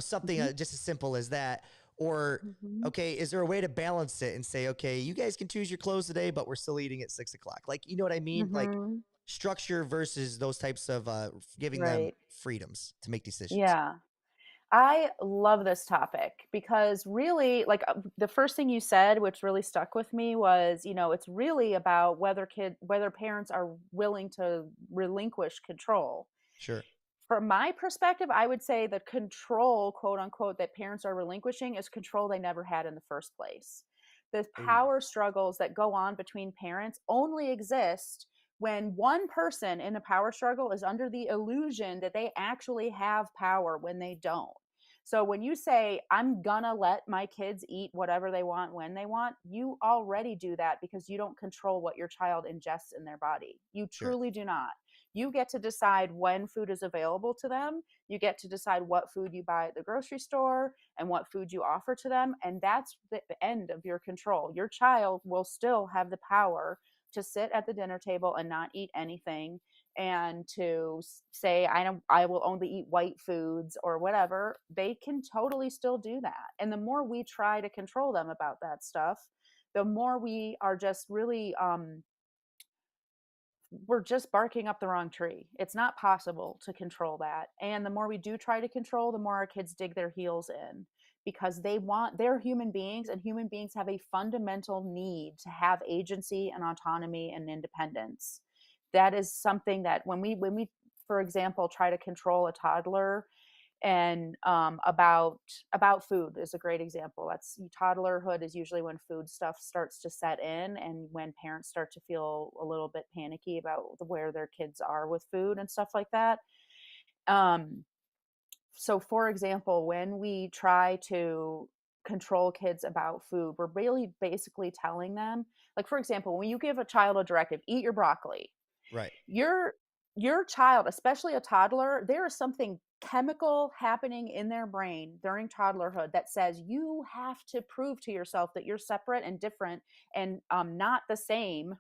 Something Mhm. just as simple as that. Or, Mhm. okay, is there a way to balance it and say, okay, you guys can choose your clothes today, but we're still eating at 6 o'clock? Like, you know what I mean? Like Mhm. structure versus those types of giving them Right. freedoms to make decisions. Yeah. I love this topic because really, like, the first thing you said, which really stuck with me, was, it's really about whether parents are willing to relinquish control. Sure. From my perspective, I would say the control, quote unquote, that parents are relinquishing is control they never had in the first place. The Ooh, power struggles that go on between parents only exist when one person in a power struggle is under the illusion that they actually have power when they don't. So when you say, I'm gonna let my kids eat whatever they want when they want, you already do that because you don't control what your child ingests in their body. You sure. truly do not. You get to decide when food is available to them. You get to decide what food you buy at the grocery store and what food you offer to them. And that's the end of your control. Your child will still have the power to sit at the dinner table and not eat anything, and to say, I will only eat white foods or whatever. They can totally still do that. And the more we try to control them about that stuff, the more we are just really we're just barking up the wrong tree. It's not possible to control that. And the more we do try to control, the more our kids dig their heels in, because they're human beings, and human beings have a fundamental need to have agency and autonomy and independence. That is something that when we, for example, try to control a toddler, and about food is a great example. That's Toddlerhood is usually when food stuff starts to set in, and when parents start to feel a little bit panicky about where their kids are with food and stuff like that. um so for example, when we try to control kids about food, we're really basically telling them, like, for example, when you give a child a directive, eat your broccoli, Right. your your child, especially a toddler, there is something chemical happening in their brain during toddlerhood that says you have to prove to yourself that you're separate and different, and not the same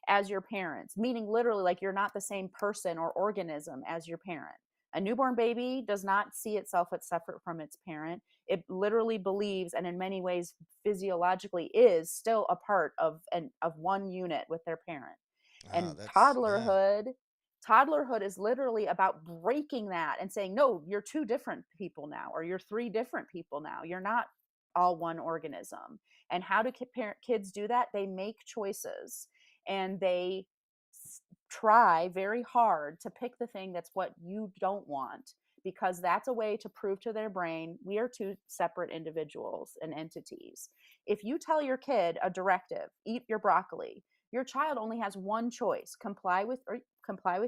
as your parents, meaning literally like you're not the same person or organism as your parent. A newborn baby does not see itself as separate from its parent. It literally believes, and in many ways physiologically is still a part of one unit with their parent. Ah, And yeah. toddlerhood is literally about breaking that and saying, no, you're two different people now, or you're three different people now. You're not all one organism. And how do kids do that? They make choices, and they try very hard to pick the thing that's what you don't want, because that's a way to prove to their brain we are two separate individuals and entities. If you tell your kid a directive, eat your broccoli, your child only has one choice: comply with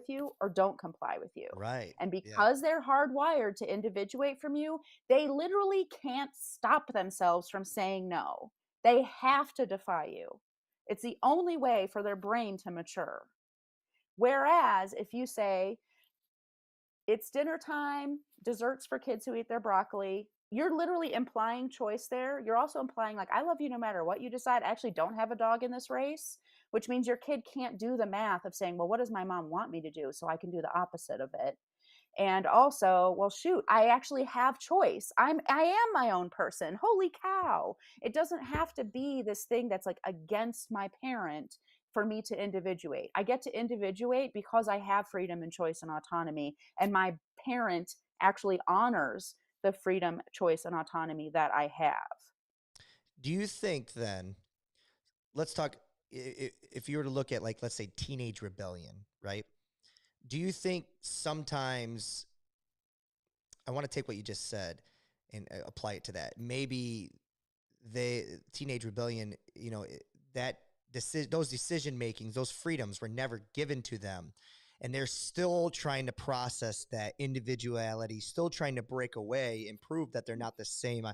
you, or don't comply with you. Right. And Yeah. because they're hardwired to individuate from you, they literally can't stop themselves from saying no. They have to defy you. It's the only way for their brain to mature. Whereas if you say, it's dinner time, desserts for kids who eat their broccoli, you're literally implying choice there. You're also implying, like, I love you no matter what you decide. I actually don't have a dog in this race, which means your kid can't do the math of saying, well, what does my mom want me to do? So I can do the opposite of it. And also, well, shoot, I actually have choice. I am my own person. Holy cow. It doesn't have to be this thing that's like against my parent for me to individuate. I get to individuate because I have freedom and choice and autonomy, and my parent actually honors the freedom, choice, and autonomy that I have. Do you think then, let's talk, if you were to look at, like, let's say teenage rebellion, right? Do you think sometimes, I want to take what you just said and apply it to that? Maybe they teenage rebellion, that those decision makings, those freedoms were never given to them, and they're still trying to process that individuality, still trying to break away and prove that they're not the same.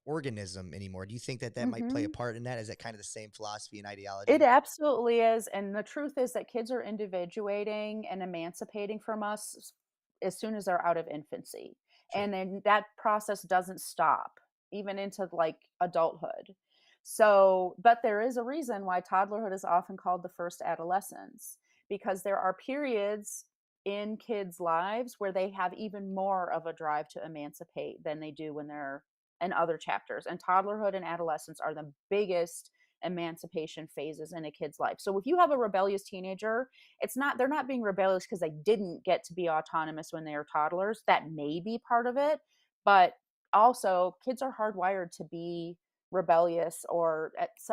organism anymore. Do you think that that might play a Mhm. part in that? Is that kind of the same philosophy and It ideology? absolutely is, and the truth is that kids are individuating and emancipating from us as soon as they're out of infancy, Sure. and then that process doesn't stop even into, like, adulthood. So but there is a reason why toddlerhood is often called the first adolescence, because there are periods in kids' lives where they have even more of a drive to emancipate than they do when they're in other chapters, and toddlerhood and adolescence are the biggest emancipation phases in a kid's life. So if you have a rebellious teenager, it's not they're not being rebellious because they didn't get to be autonomous when they were toddlers. That may be part of it, but also kids are hardwired to be rebellious or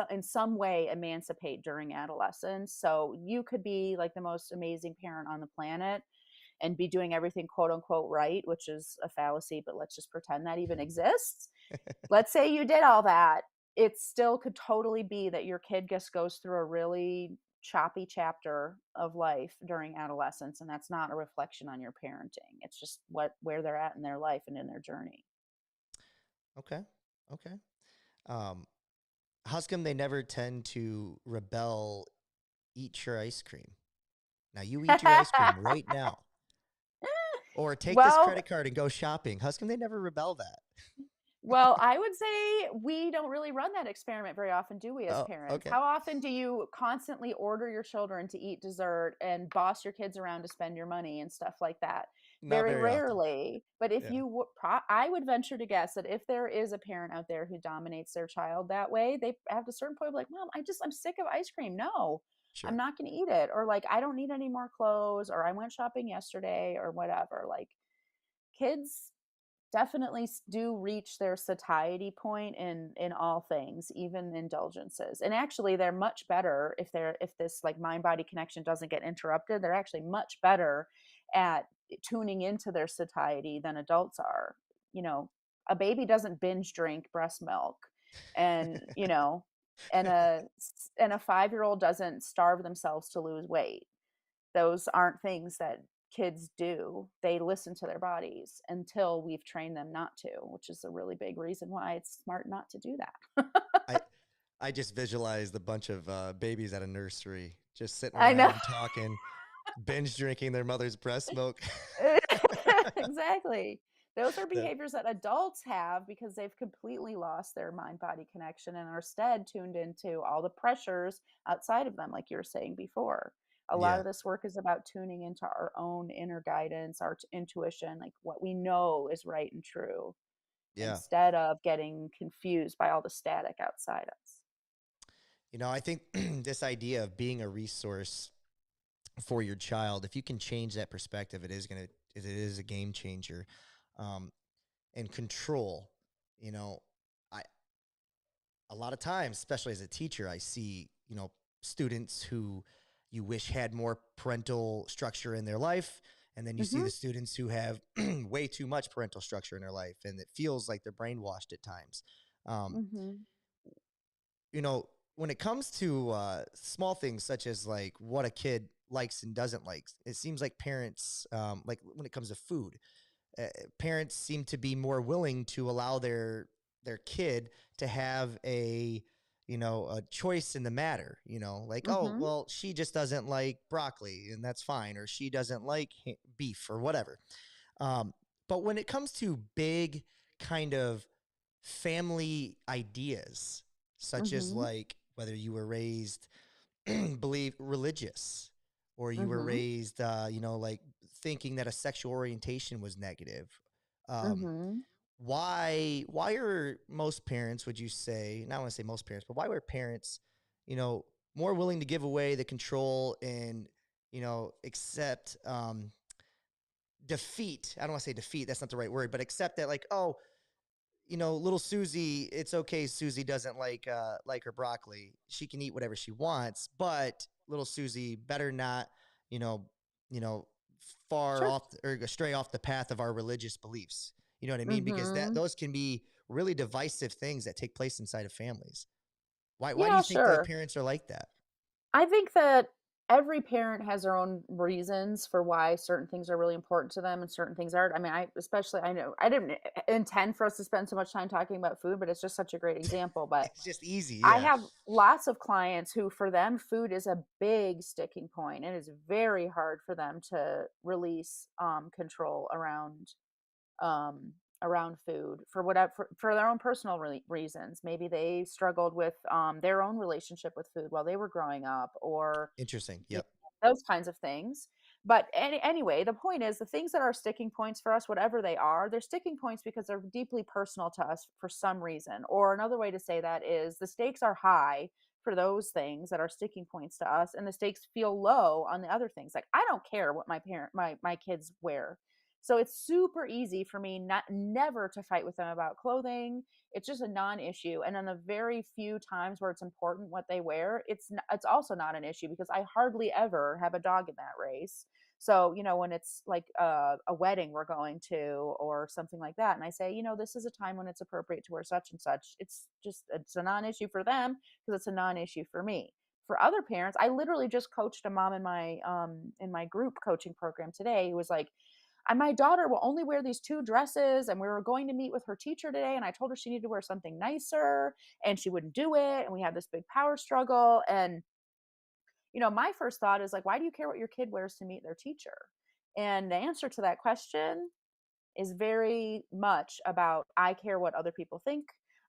in some way emancipate during adolescence. So you could be like the most amazing parent on the planet and be doing everything quote unquote right, which is a fallacy, but let's just pretend that even exists. Let's say you did all that, it still could totally be that your kid just goes through a really choppy chapter of life during adolescence, and that's not a reflection on your parenting. It's just where they're at in their life and in their journey. Okay. Okay. Um, how come they never tend to rebel, eat your ice cream? Now you eat your ice cream right now. Or take this Well, credit card and go shopping. How come they never rebel that? Well, I would say we don't really run that experiment very often, do we, as Oh, parents? okay. How often do you constantly order your children to eat dessert and boss your kids around to spend your money and stuff like that? Not Very very often. rarely. But if Yeah, you, I would venture to guess that if there is a parent out there who dominates their child that way, they have a certain point of like, Mom, I'm sick of ice cream. No, I'm sure. not going to eat it. Or like, I don't need any more clothes, or I went shopping yesterday, or whatever. Like, kids definitely do reach their satiety point in all things, even indulgences. And actually they're much better if this like mind body connection doesn't get interrupted. They're actually much better at tuning into their satiety than adults are. You know, a baby doesn't binge drink breast milk, and and a 5-year-old doesn't starve themselves to lose weight. Those aren't things that kids do. They listen to their bodies until we've trained them not to, which is a really big reason why it's smart not to do that. I I just visualized a bunch of babies at a nursery just sitting I know. around talking, binge drinking their mother's breast milk. Exactly. Those are That behaviors that adults have because they've completely lost their mind body connection and are instead tuned into all the pressures outside of them, like you were saying before. A lot yeah, of this work is about tuning into our own inner guidance, our intuition, like what we know is right and true, yeah. instead of getting confused by all the static outside us. I think this idea of being a resource for your child, if you can change that perspective, it is a game changer. Um, and control, you know, I a lot of times, especially as a teacher, I see, students who you wish had more parental structure in their life. And then you see Mhm. the students who have way too much parental structure in their life. And it feels like they're brainwashed at times. Um, Mhm. when it comes to small things such as like what a kid likes and doesn't like, it seems like parents, like when it comes to food, uh, parents seem to be more willing to allow their kid to have a choice in the matter, like, oh Mhm. well, she just doesn't like broccoli and that's fine, or she doesn't like beef or whatever. um, but when it comes to big kind of family ideas, such as Mhm. like whether you were raised believe religious, or you were Mhm. raised like thinking that a sexual orientation was negative. um Mhm. why are most parents, would you say, not want to say most parents, but why were parents you know more willing to give away the control and accept defeat? I don't want to say defeat, that's not the right word, but accept that, like, oh, little Susie, it's okay. Susie doesn't like her broccoli. She can eat whatever she wants, but little Susie better not, you know, you know, far Sure. off or stray off the path of our religious beliefs. You know what I mean? Because that Mhm. those can be really divisive things that take place inside of families. Why do Yeah, you think the sure. parents are like that? I think that every parent has their own reasons for why certain things are really important to them and certain things aren't. I mean, I know I didn't intend for us to spend so much time talking about food, but it's just such a great example. But It's just easy. I Yeah. have lots of clients who, for them, food is a big sticking point. It is very hard for them to release control um, around food for whatever for their own personal reasons. Maybe they struggled with their own relationship with food while they were growing up, or Interesting. you Yep. know, those kinds of things. But anyway, the point is the things that are sticking points for us, whatever they are, they're sticking points because they're deeply personal to us for some reason. Or another way to say that is the stakes are high for those things that are sticking points to us, and the stakes feel low on the other things. Like, I don't care what my kids wear. So it's super easy for me not never to fight with them about clothing. It's just a non-issue. And on the very few times where it's important what they wear, it's also not an issue because I hardly ever have a dog in that race. So, when it's like a wedding we're going to or something like that, and I say, this is a time when it's appropriate to wear such and such, it's a non-issue for them because it's a non-issue for me. For other parents, I literally just coached a mom in my group coaching program today who was like, and my daughter will only wear these two dresses, and we were going to meet with her teacher today, and I told her she needed to wear something nicer, and she wouldn't do it, and we had this big power struggle. And my first thought is like, why do you care what your kid wears to meet their teacher? And the answer to that question is very much about, I care what other people think.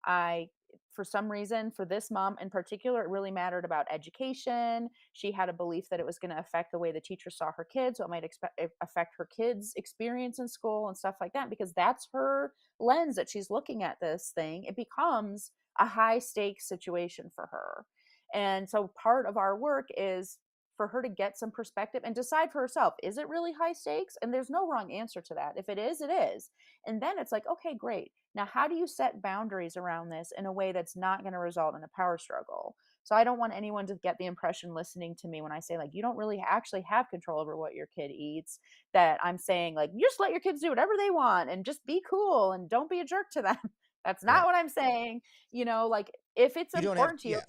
I For some reason, for this mom in particular, it really mattered about education. She had a belief that it was going to affect the way the teacher saw her kids, so it might affect her kids' experience in school and stuff like that, because that's her lens that she's looking at this thing. It becomes a high stakes situation for her. And so part of our work is for her to get some perspective and decide for herself, is it really high stakes? And there's no wrong answer to that. If it is, it is. And then it's like, okay, great. Now, how do you set boundaries around this in a way that's not going to result in a power struggle? So I don't want anyone to get the impression listening to me when I say, like, you don't really actually have control over what your kid eats, that I'm saying, like, you just let your kids do whatever they want and just be cool and don't be a jerk to them. That's not Right. what I'm saying. Like, if it's You don't have, important to you, yeah.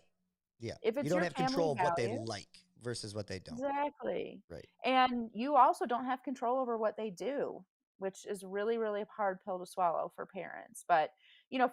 Yeah. if You it's don't your have family control of what they value. like versus what they don't. Exactly. Right. And you also don't have control over what they do, which is really, really hard pill to swallow for parents. But,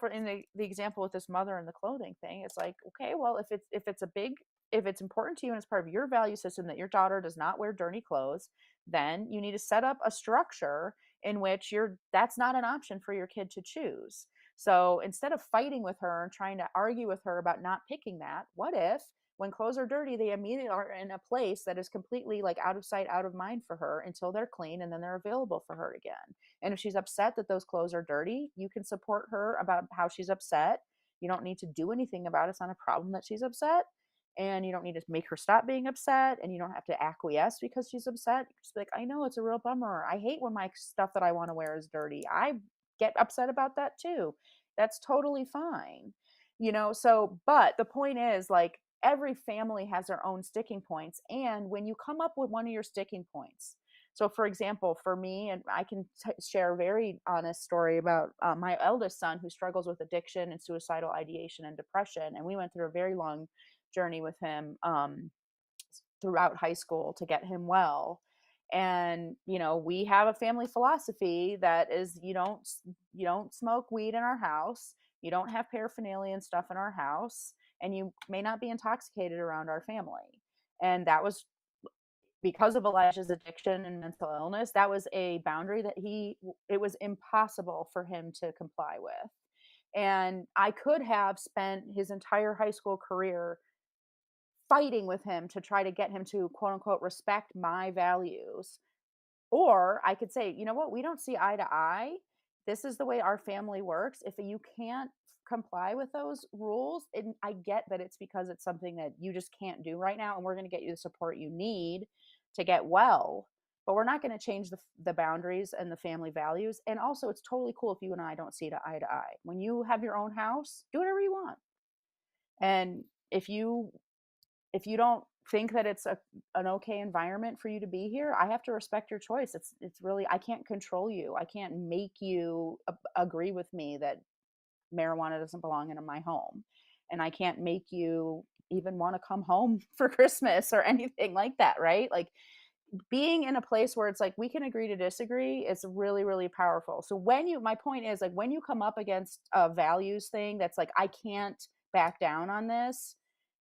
for in the example with this mother and the clothing thing, it's like, okay, well, if it's important to you and it's part of your value system that your daughter does not wear dirty clothes, then you need to set up a structure in which that's not an option for your kid to choose. So instead of fighting with her and trying to argue with her about not picking that, what if when clothes are dirty, they immediately are in a place that is completely like out of sight, out of mind for her until they're clean, and then they're available for her again. And if she's upset that those clothes are dirty, you can support her about how she's upset. You don't need to do anything about it. It's not a problem that she's upset. And you don't need to make her stop being upset. And you don't have to acquiesce because she's upset. You just be like, I know it's a real bummer. I hate when my stuff that I want to wear is dirty. I get upset about that too. That's totally fine. But the point is, like, every family has their own sticking points. And when you come up with one of your sticking points, so for example, for me, and I can share a very honest story about my eldest son who struggles with addiction and suicidal ideation and depression. And we went through a very long journey with him throughout high school to get him well. And we have a family philosophy that is, you don't smoke weed in our house, you don't have paraphernalia and stuff in our house, and you may not be intoxicated around our family. And that was because of Elijah's addiction and mental illness. That was a boundary that it was impossible for him to comply with. And I could have spent his entire high school career fighting with him to try to get him to quote unquote respect my values. Or I could say, you know what, we don't see eye to eye. This is the way our family works. If you can't comply with those rules, and I get that it's because it's something that you just can't do right now, and we're going to get you the support you need to get well. But we're not going to change the boundaries and the family values. And also, it's totally cool if you and I don't see eye to eye. When you have your own house, do whatever you want. And if you don't think that it's an okay environment for you to be here, I have to respect your choice. It's really, I can't control you. I can't make you agree with me that marijuana doesn't belong in my home. And I can't make you even want to come home for Christmas or anything like that, right? Like being in a place where it's like we can agree to disagree is really, really powerful. So my point is like when you come up against a values thing that's like, I can't back down on this,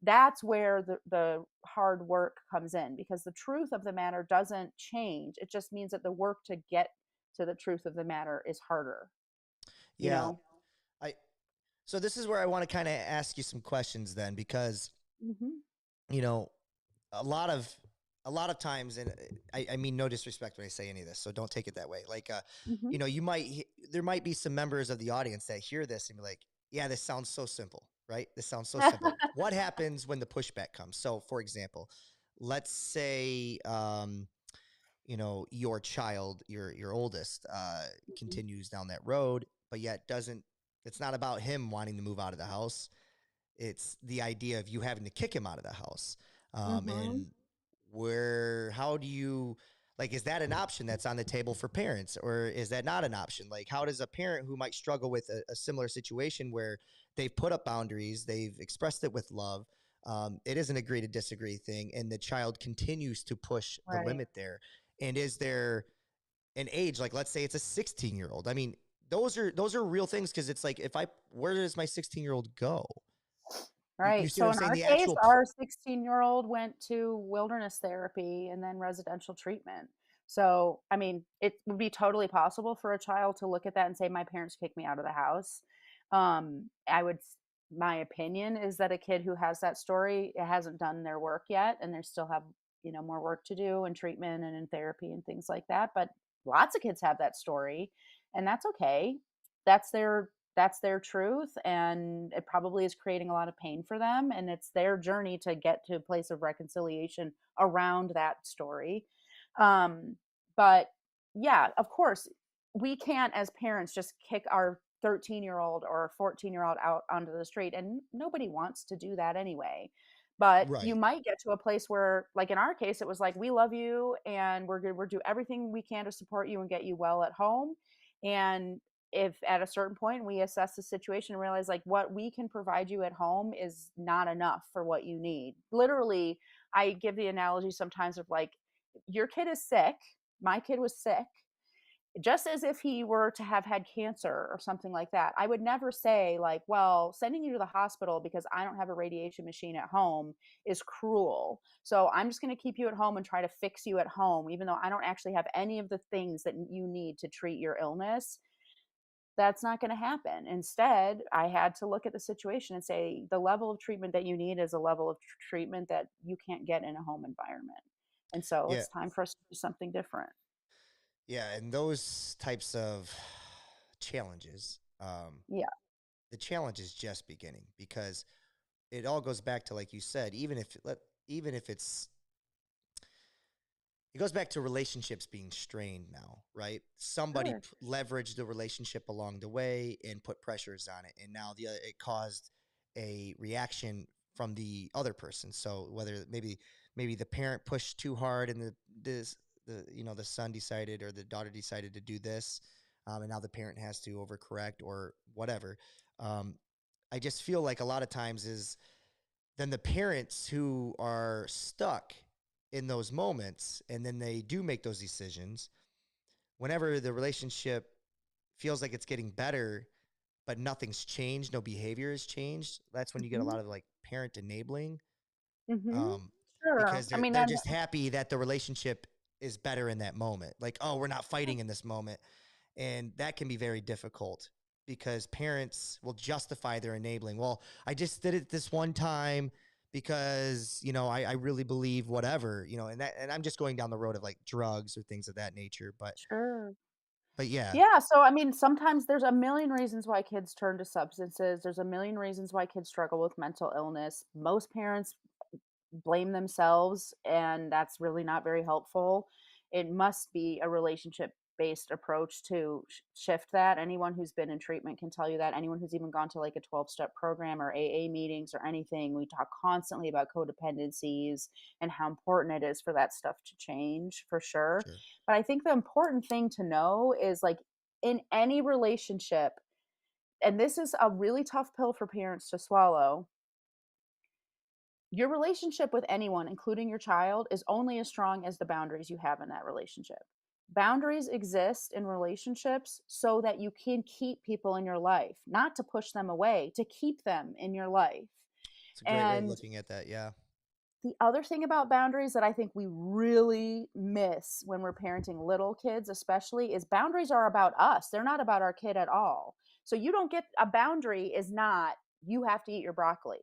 that's where the hard work comes in, because the truth of the matter doesn't change. It just means that the work to get to the truth of the matter is harder, you Yeah. know? I So this is where I want to kind of ask you some questions then, because Hmm. you know a lot of a lot of times, and I mean no disrespect when I say any of this, so don't take it that way. Like, Hmm. there might be some members of the audience that hear this and be like, "Yeah, this sounds so simple, right? This sounds so simple." What happens when the pushback comes? So, for example, let's say, your child, your oldest, continues down that road, but yet doesn't. It's not about him wanting to move out of the house. It's the idea of you having to kick him out of the house. Hmm. And how do you, like, is that an option that's on the table for parents, or is that not an option? Like, how does a parent who might struggle with a similar situation where they've put up boundaries, they've expressed it with love, it is an agree to disagree thing, and the child continues to push the Right. limit there? And is there an age, like let's say it's a 16-year-old? I mean, those are real things, because it's like, if I where does my 16-year-old go? You Right. see what So I'm in saying? our The case, actual our 16-year-old went to wilderness therapy and then residential treatment. So, I mean, it would be totally possible for a child to look at that and say, my parents kicked me out of the house. My opinion is that a kid who has that story hasn't done their work yet, and they still have, more work to do in treatment and in therapy and things like that. But lots of kids have that story, and that's okay. That's their truth, and it probably is creating a lot of pain for them, and it's their journey to get to a place of reconciliation around that story. um but yeah, of course, we can't as parents just kick our 13-year-old or 14-year-old out onto the street, and nobody wants to do that anyway. But you right. might get to a place where, like in our case, it was like, we love you and we're do everything we can to support you and get you well at home. And if at a certain point we assess the situation and realize like what we can provide you at home is not enough for what you need. Literally, I give the analogy sometimes of like, your kid is sick, my kid was sick, just as if he were to have had cancer or something like that. I would never say like, well, sending you to the hospital because I don't have a radiation machine at home is cruel, so I'm just going to keep you at home and try to fix you at home even though I don't actually have any of the things that you need to treat your illness. That's not going to happen. Instead, I had to look at the situation and say, the level of treatment that you need is a level of treatment that you can't get in a home environment. And so Yeah. it's time for us to do something different. Yeah. And those types of challenges, Yeah, the challenge is just beginning, because it all goes back to, like you said, even if it goes back to relationships being strained now, right? Somebody sure. leveraged the relationship along the way and put pressures on it, and now it caused a reaction from the other person. So whether maybe the parent pushed too hard, and the son decided, or the daughter decided to do this, and now the parent has to overcorrect or whatever. Um, I just feel like a lot of times is then the parents who are stuck in those moments, and then they do make those decisions whenever the relationship feels like it's getting better, but nothing's changed, no behavior has changed. That's when you get a Mhm, lot of like parent enabling, mhm. um, Sure. because I they're mean, they're and just happy that the relationship is better in that moment. Like, oh, we're not fighting in this moment. And that can be very difficult, because parents will justify their enabling. Well, I just did it this one time because, I really believe whatever, and I'm just going down the road of like drugs or things of that nature. But, sure. but yeah, Yeah, so I mean, sometimes there's a million reasons why kids turn to substances. There's a million reasons why kids struggle with mental illness. Most parents blame themselves, and that's really not very helpful. It must be a relationship based approach to shift that. Anyone who's been in treatment can tell you that. Anyone who's even gone to like a 12-step program or AA meetings or anything, we talk constantly about codependencies and how important it is for that stuff to change, for sure. sure. But I think the important thing to know is like, in any relationship, and this is a really tough pill for parents to swallow, Your relationship with anyone, including your child, is only as strong as the boundaries you have in that relationship. Boundaries exist in relationships so that you can keep people in your life, not to push them away, to keep them in your life. It's a great way of And looking at that. Yeah. the other thing about boundaries that I think we really miss when we're parenting little kids, especially, is boundaries are about us. They're not about our kid at all. So you don't get a boundary, is not you have to eat your broccoli.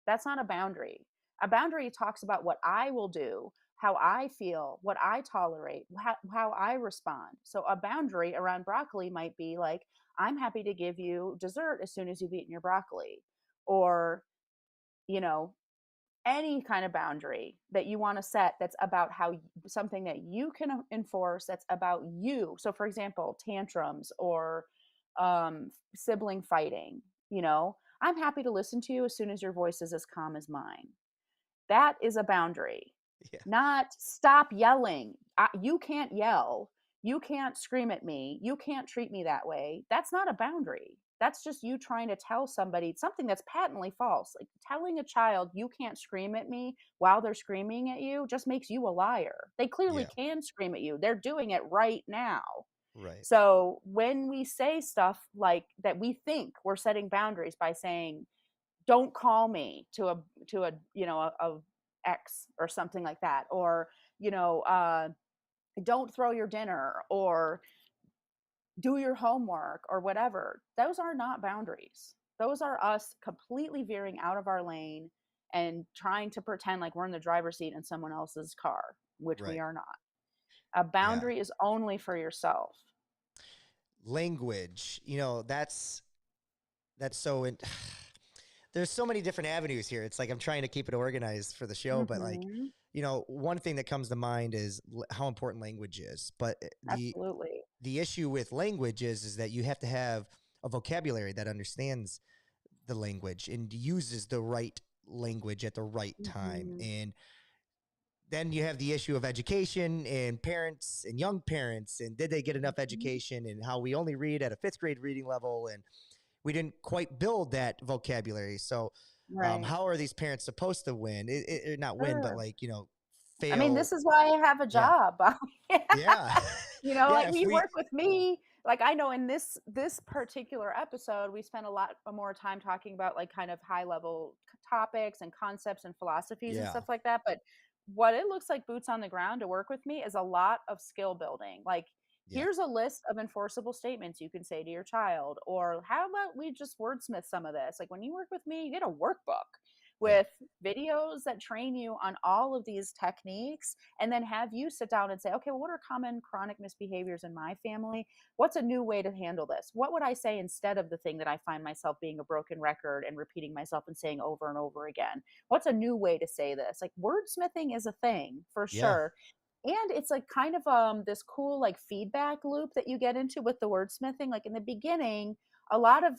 That's not a boundary. A boundary talks about what I will do, how I feel, what I tolerate, how I respond. So a boundary around broccoli might be like, I'm happy to give you dessert as soon as you've eaten your broccoli. Or, you know, any kind of boundary that you want to set that's about something that you can enforce, that's about you. So for example, tantrums or sibling fighting, I'm happy to listen to you as soon as your voice is as calm as mine. That is a boundary. Yeah. Not stop yelling. You can't yell. You can't scream at me. You can't treat me that way. That's not a boundary. That's just you trying to tell somebody something that's patently false. Like telling a child you can't scream at me while they're screaming at you just makes you a liar. They clearly Yeah. can scream at you. They're doing it right now. Right. So when we say stuff like that, we think we're setting boundaries by saying, don't call me to a a ex or something like that, or you know uh don't throw your dinner, or do your homework, or whatever. Those are not boundaries. Those are us completely veering out of our lane and trying to pretend like we're in the driver's seat in someone else's car, which we Right. are not. A Yeah. boundary is only for yourself. Language, that's so there's so many different avenues here. It's like I'm trying to keep it organized for the show, but like, Hmm. one thing that comes to mind is how important language is. But Absolutely. the issue with language is that you have to have a vocabulary that understands the language and uses the right language at the right time. Hmm. And then you have the issue of education and parents and young parents, and did they get enough Hmm. education, and how we only read at a fifth grade reading level, and we didn't quite build that vocabulary. So Right. how are these parents supposed to win? Not win, but Sure. like, I mean, fail. this is why I have a Yeah. job. Yeah. Yeah. Like, If we we, work with me, like, I know in this particular episode, we spent a lot more time talking about, like, kind of high level topics and concepts and philosophies and yeah. stuff like that, but what it looks like boots on the ground to work with me is a lot of skill building. Like, Yeah. here's a list of enforceable statements you can say to your child, or how about we just wordsmith some of this? Like, when you work with me, you get a workbook Yeah. with videos that train you on all of these techniques, and then have you sit down and say, okay, well, what are common chronic misbehaviors in my family? What's a new way to handle this? What would I say instead of the thing that I find myself being a broken record and repeating myself and saying over and over again? What's a new way to say this? Like, wordsmithing is a thing for Yeah. sure. And it's like kind of this cool like feedback loop that you get into with the wordsmithing. Like in the beginning, a lot of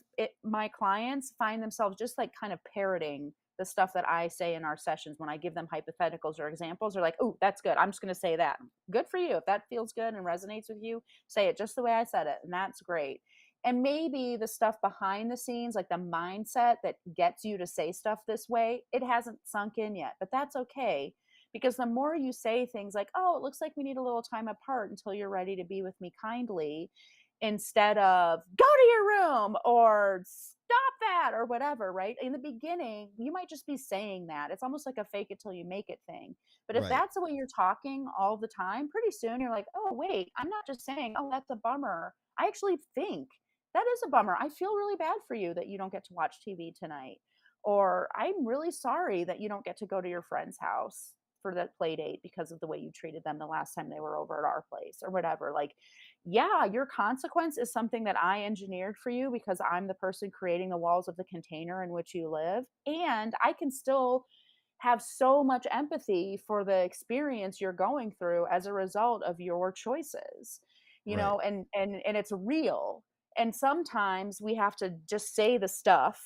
my clients find themselves just like kind of parroting the stuff that I say in our sessions when I give them hypotheticals or examples. They're like, oh, that's good. I'm just going to say that. Good for you. If that feels good and resonates with you, say it just the way I said it. And that's great. And maybe the stuff behind the scenes, like the mindset that gets you to say stuff this way, it hasn't sunk in yet, but that's okay. Because the more you say things like, oh, it looks like we need a little time apart until you're ready to be with me kindly, instead of go to your room or stop that or whatever, right? In the beginning, you might just be saying that. It's almost like a fake it till you make it thing. But if Right. that's the way you're talking all the time, pretty soon you're like, oh, wait, I'm not just saying, oh, that's a bummer. I actually think that is a bummer. I feel really bad for you that you don't get to watch TV tonight. Or I'm really sorry that you don't get to go to your friend's house for that play date because of the way you treated them the last time they were over at our place or whatever. Like, yeah, your consequence is something that I engineered for you because I'm the person creating the walls of the container in which you live. And I can still have so much empathy for the experience you're going through as a result of your choices, Right. and it's real. And sometimes we have to just say the stuff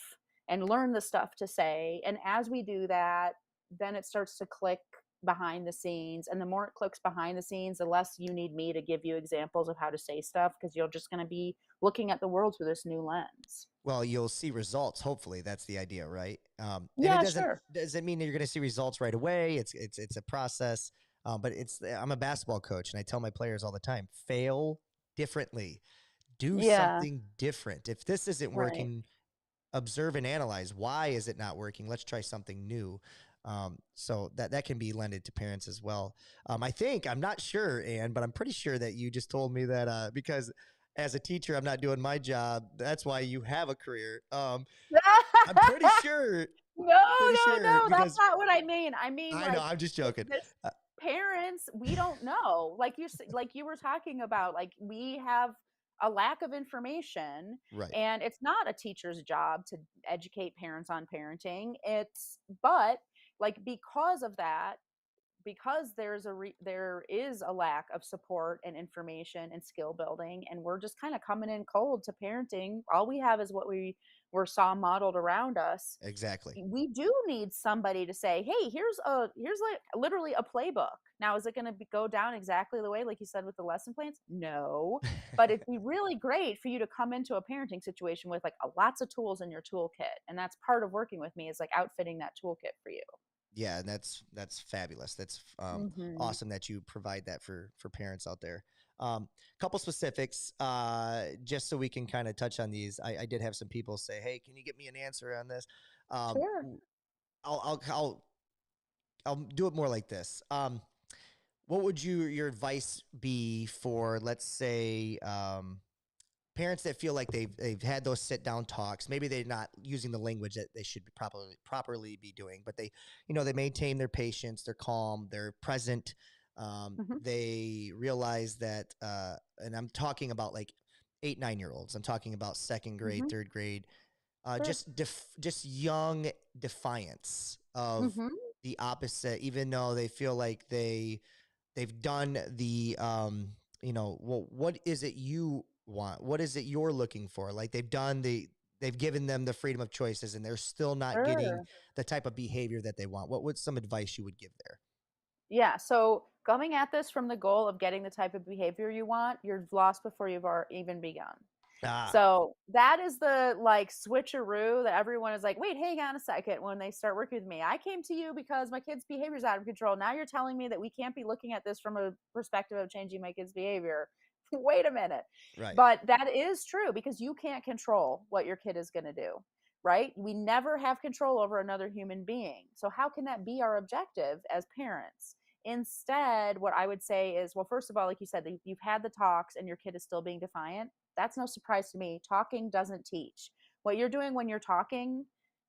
and learn the stuff to say. And as we do that, then it starts to click behind the scenes. And the more it clicks behind the scenes, the less you need me to give you examples of how to say stuff, because you're just going to be looking at the world through this new lens. Well, you'll see results. Hopefully, that's the idea, right? And it Yeah, sure. doesn't mean that you're going to see results right away. It's a process. But I'm a basketball coach, and I tell my players all the time: fail differently, do Yeah, something different. If this isn't right. working, observe and analyze. Why is it not working? Let's try something new. So that can be lended to parents as well. I'm not sure, Anne, but I'm pretty sure that you just told me that because as a teacher, I'm not doing my job. That's why you have a career. I'm pretty sure, No, pretty no, sure no, that's because not what I mean. I mean, I know like, I'm just joking. this Uh, parents, we don't know. Like you were talking about, like, we have a lack of information, right. and it's not a teacher's job to educate parents on parenting. But like, because of that, because there is a lack of support and information and skill building, and we're just kind of coming in cold to parenting. All we have is what we were saw modeled around us. Exactly. We do need somebody to say, hey, here's like literally a playbook. Now, is it going to go down exactly the way, like you said, with the lesson plans? No. But it'd be really great for you to come into a parenting situation with like lots of tools in your toolkit, and that's part of working with me, is like outfitting that toolkit for you. Yeah, and that's fabulous. That's Hmm. awesome that you provide that for parents out there. Couple specifics, just so we can kind of touch on these. I did have some people say, "Hey, can you get me an answer on this?" Um, Sure. w- I'll do it more like this. What would your advice be for, let's say, parents that feel like they've had those sit down talks? Maybe they're not using the language that they should be properly be doing, but they maintain their patience, they're calm, they're present. Hmm. They realize that, and I'm talking about like 8, 9 year olds. I'm talking about second grade, Hmm. third grade, Sure. just young defiance of Hmm. the opposite, even though they feel like they've done the well, what is it you want, what is it you're looking for, like they've given them the freedom of choices and they're still not getting Sure. the type of behavior that they want. What would some advice you would give there? Yeah. So coming at this from the goal of getting the type of behavior you want, you're lost before even begun. Ah, So that is the like switcheroo that everyone is like, wait, hang on a second. When they start working with me, I came to you because my kid's behavior is out of control. Now you're telling me that we can't be looking at this from a perspective of changing my kid's behavior. Wait a minute. right. But that is true, because you can't control what your kid is going to do, right? We never have control over another human being. So how can that be our objective as parents? Instead, what I would say is, well, first of all, like you said, you've had the talks and your kid is still being defiant. That's no surprise to me. Talking doesn't teach. What you're doing when you're talking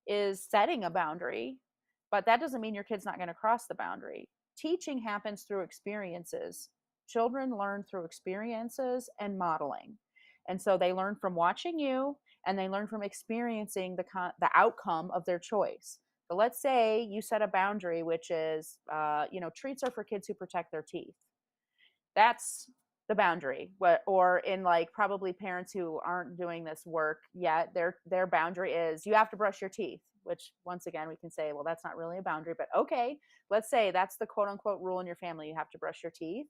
is setting a boundary, but that doesn't mean your kid's not going to cross the boundary. Teaching happens through experiences. Children learn through experiences and modeling. And so they learn from watching you, and they learn from experiencing the outcome of their choice. So let's say you set a boundary, which is, treats are for kids who protect their teeth. That's the boundary. Or in like probably parents who aren't doing this work yet, their boundary is you have to brush your teeth. Which once again we can say, well, that's not really a boundary, but okay, let's say that's the quote unquote rule in your family. You have to brush your teeth.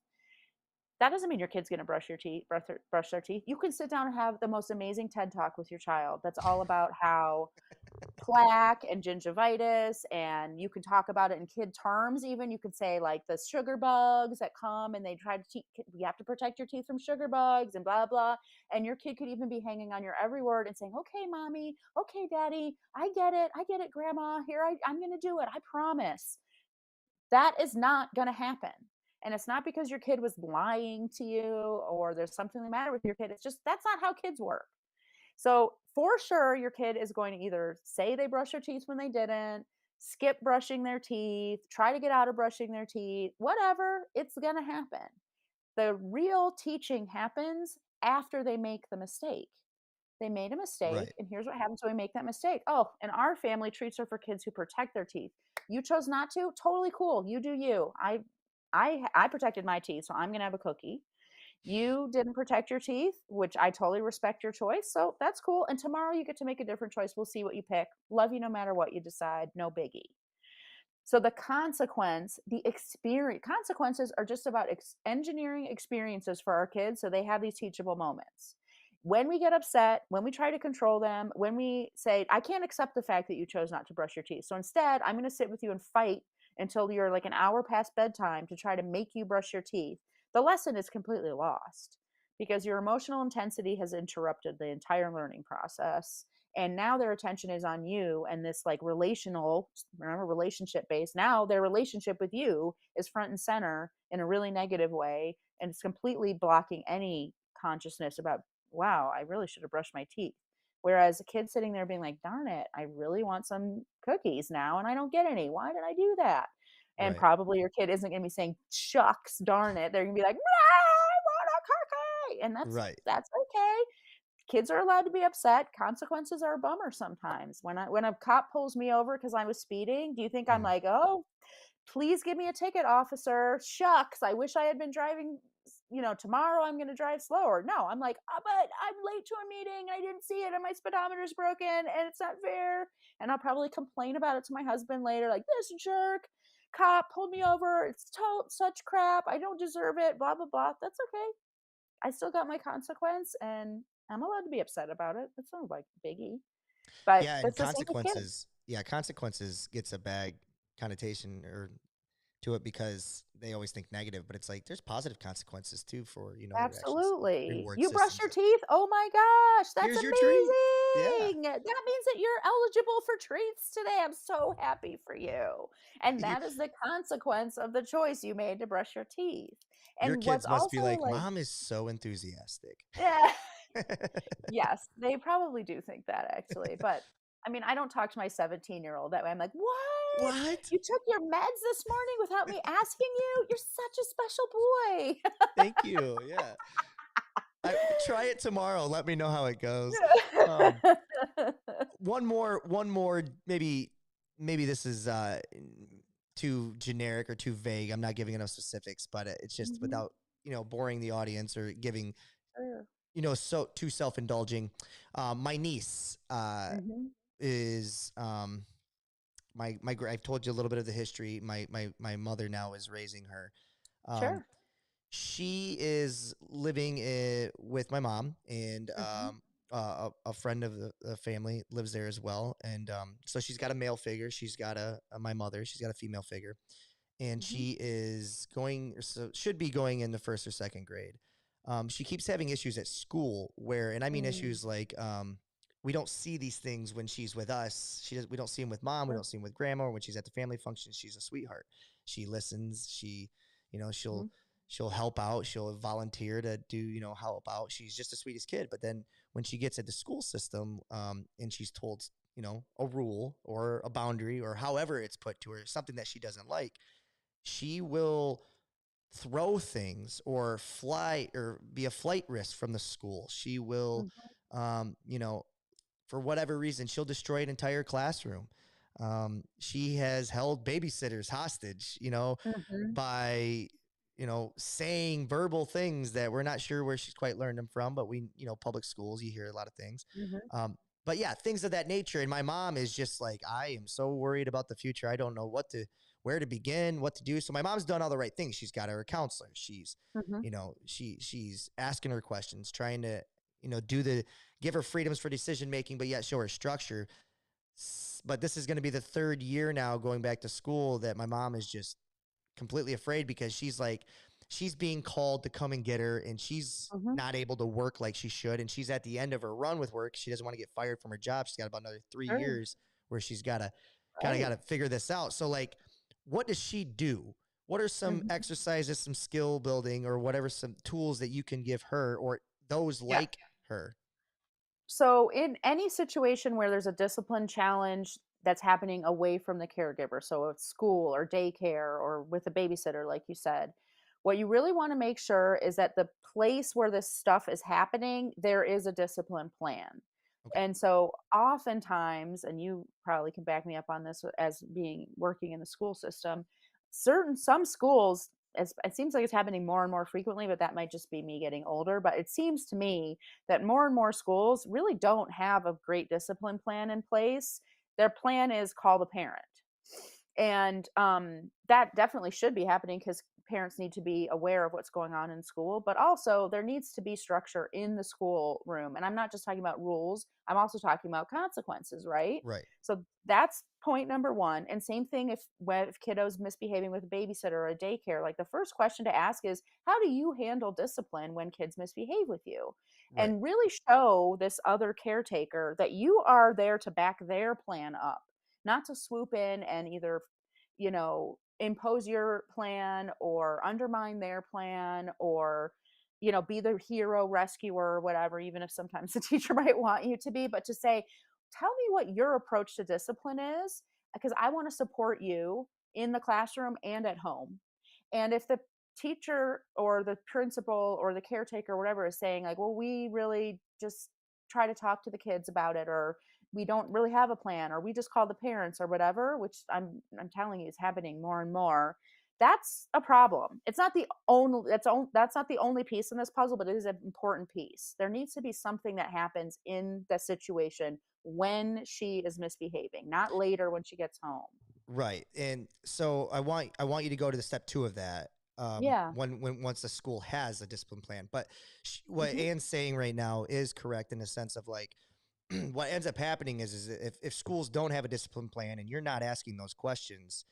That doesn't mean your kid's going to brush their teeth. You can sit down and have the most amazing TED talk with your child. That's all about how plaque and gingivitis, and you can talk about it in kid terms. Even you could say like the sugar bugs that come and they try to teach you have to protect your teeth from sugar bugs and blah blah. And your kid could even be hanging on your every word and saying, okay mommy, okay daddy, I get it grandma, I'm gonna do it, I promise. That is not going to happen. And it's not because your kid was lying to you or there's something the matter with your kid. It's just that's not how kids work. So, for sure, your kid is going to either say they brushed their teeth when they didn't, skip brushing their teeth, try to get out of brushing their teeth, whatever, it's going to happen. The real teaching happens after they make the mistake. They made a mistake, Right. and here's what happens when we make that mistake. Oh, and our family treats are for kids who protect their teeth. You chose not to? Totally cool. You do you. I protected my teeth, so I'm gonna have a cookie. You didn't protect your teeth, which I totally respect your choice. So that's cool. And tomorrow you get to make a different choice. We'll see what you pick. Love you no matter what you decide. No biggie. So the experience consequences are just about engineering experiences for our kids so they have these teachable moments. When we get upset, when we try to control them, when we say, I can't accept the fact that you chose not to brush your teeth. So instead, I'm going to sit with you and fight until you're like an hour past bedtime to try to make you brush your teeth. The lesson is completely lost because your emotional intensity has interrupted the entire learning process, and now their attention is on you, and this like relational, remember, relationship based, now their relationship with you is front and center in a really negative way, and it's completely blocking any consciousness about, wow, I really should have brushed my teeth. Whereas a kid sitting there being like, darn it, I really want some cookies now and I don't get any, why did I do that? And Right. probably your kid isn't going to be saying, shucks, darn it, they're going to be like, I want a cookie, and Right. that's okay. Kids are allowed to be upset. Consequences are a bummer sometimes. When a cop pulls me over because I was speeding, do you think I'm Mhm. like, oh, please give me a ticket, officer? Shucks, I wish I had been driving. Tomorrow I'm going to drive slower. No, I'm like, oh, but I'm late to a meeting. I didn't see it, and my speedometer's broken, and it's not fair. And I'll probably complain about it to my husband later, like, this jerk cop pulled me over. It's such crap. I don't deserve it. Blah blah blah. That's okay. I still got my consequence, and I'm allowed to be upset about it. It's not like biggie, but Yeah, and it's the same with kids. consequences gets a bad connotation or to it because they always think negative, but it's like there's positive consequences too for, there's actually some Absolutely. reward You brush systems. your teeth? Oh my gosh, that's Here's your treat. Yeah. amazing. That means that you're eligible for treats today. I'm so happy for you. And You, that is the consequence of the choice you made to brush your teeth. your And what's kids must be also like, like, mom is so enthusiastic. yeah. Yes, they probably do think that actually, but I mean, I don't talk to my 17-year-old that way. I'm like, "What? What? You took your meds this morning without me asking you? You're such a special boy." Thank you. Yeah. Try it tomorrow. Let me know how it goes. Um, one more, maybe this is too generic or too vague. I'm not giving enough specifics, but it's just Mhm. without, boring the audience or giving, Sure. so too self-indulging. My niece Mhm. is I've told you a little bit of the history. My mother now is raising her. Um, Sure. she is living with my mom, and Mhm. a friend of the family lives there as well. And so she's got a male figure. She's got my mother. She's got a female figure, and Mhm. she is going, or so should be going in the first or second grade. She keeps having issues at school where, and I mean Mm. issues like, we don't see these things when she's with us. We don't see them with mom. We Sure. don't see them with grandma. Or when she's at the family function, she's a sweetheart. She listens. She, you know, Mhm. she'll help out. She'll volunteer to do, help out. She's just the sweetest kid. But then when she gets at the school system, and she's told, a rule or a boundary or however it's put to her, something that she doesn't like, she will throw things or fly or be a flight risk from the school. She will, Mhm. um, you know, for whatever reason, she'll destroy an entire classroom. She has held babysitters hostage, Mhm. by, saying verbal things that we're not sure where she's quite learned them from, but public schools, you hear a lot of things. Mhm. Um, but yeah, things of that nature. And my mom is just like, I am so worried about the future. I don't know where to begin, what to do. So my mom's done all the right things. She's got her counselor. She's, Mhm. she's asking her questions, trying to, give her freedoms for decision making, but yet show her structure. But this is going to be the third year now going back to school that my mom is just completely afraid because she's like, she's being called to come and get her, and she's Mhm. not able to work like she should. And she's at the end of her run with work. She doesn't want to get fired from her job. She's got about another three Sure. years where she's got to kind of got Right. to figure this out. So like, what does she do? What are some Mhm. exercises, some skill building, or whatever, some tools that you can give her or those Yeah. like her? So, in any situation where there's a discipline challenge that's happening away from the caregiver, so at school or daycare or with a babysitter, like you said, what you really want to make sure is that the place where this stuff is happening, there is a discipline plan. Okay. And so, oftentimes, and you probably can back me up on this as being working in the school system, some schools, it seems like it's happening more and more frequently, but that might just be me getting older. But it seems to me that more and more schools really don't have a great discipline plan in place. Their plan is call the parent. And that definitely should be happening because parents need to be aware of what's going on in school, but also there needs to be structure in the school room. And I'm not just talking about rules, I'm also talking about consequences, right? Right. So that's point number one. And same thing if kiddos misbehaving with a babysitter or a daycare, like the first question to ask is, how do you handle discipline when kids misbehave with you? Right. And really show this other caretaker that you are there to back their plan up, not to swoop in and either, impose your plan or undermine their plan, or, be the hero rescuer or whatever, even if sometimes the teacher might want you to be, but to say, tell me what your approach to discipline is, because I want to support you in the classroom and at home. And if the teacher or the principal or the caretaker or whatever is saying, like, well, we really just try to talk to the kids about it, or we don't really have a plan, or we just call the parents or whatever, which I'm telling you is happening more and more. That's a problem. It's not the only that's not the only piece in this puzzle, but it is an important piece. There needs to be something that happens in the situation when she is misbehaving, not later when she gets home. Right. And so I want you to go to the step two of that. Yeah. When once the school has a discipline plan, but what Mhm. Anne's saying right now is correct in the sense of like what ends up happening is if schools don't have a discipline plan and you're not asking those questions,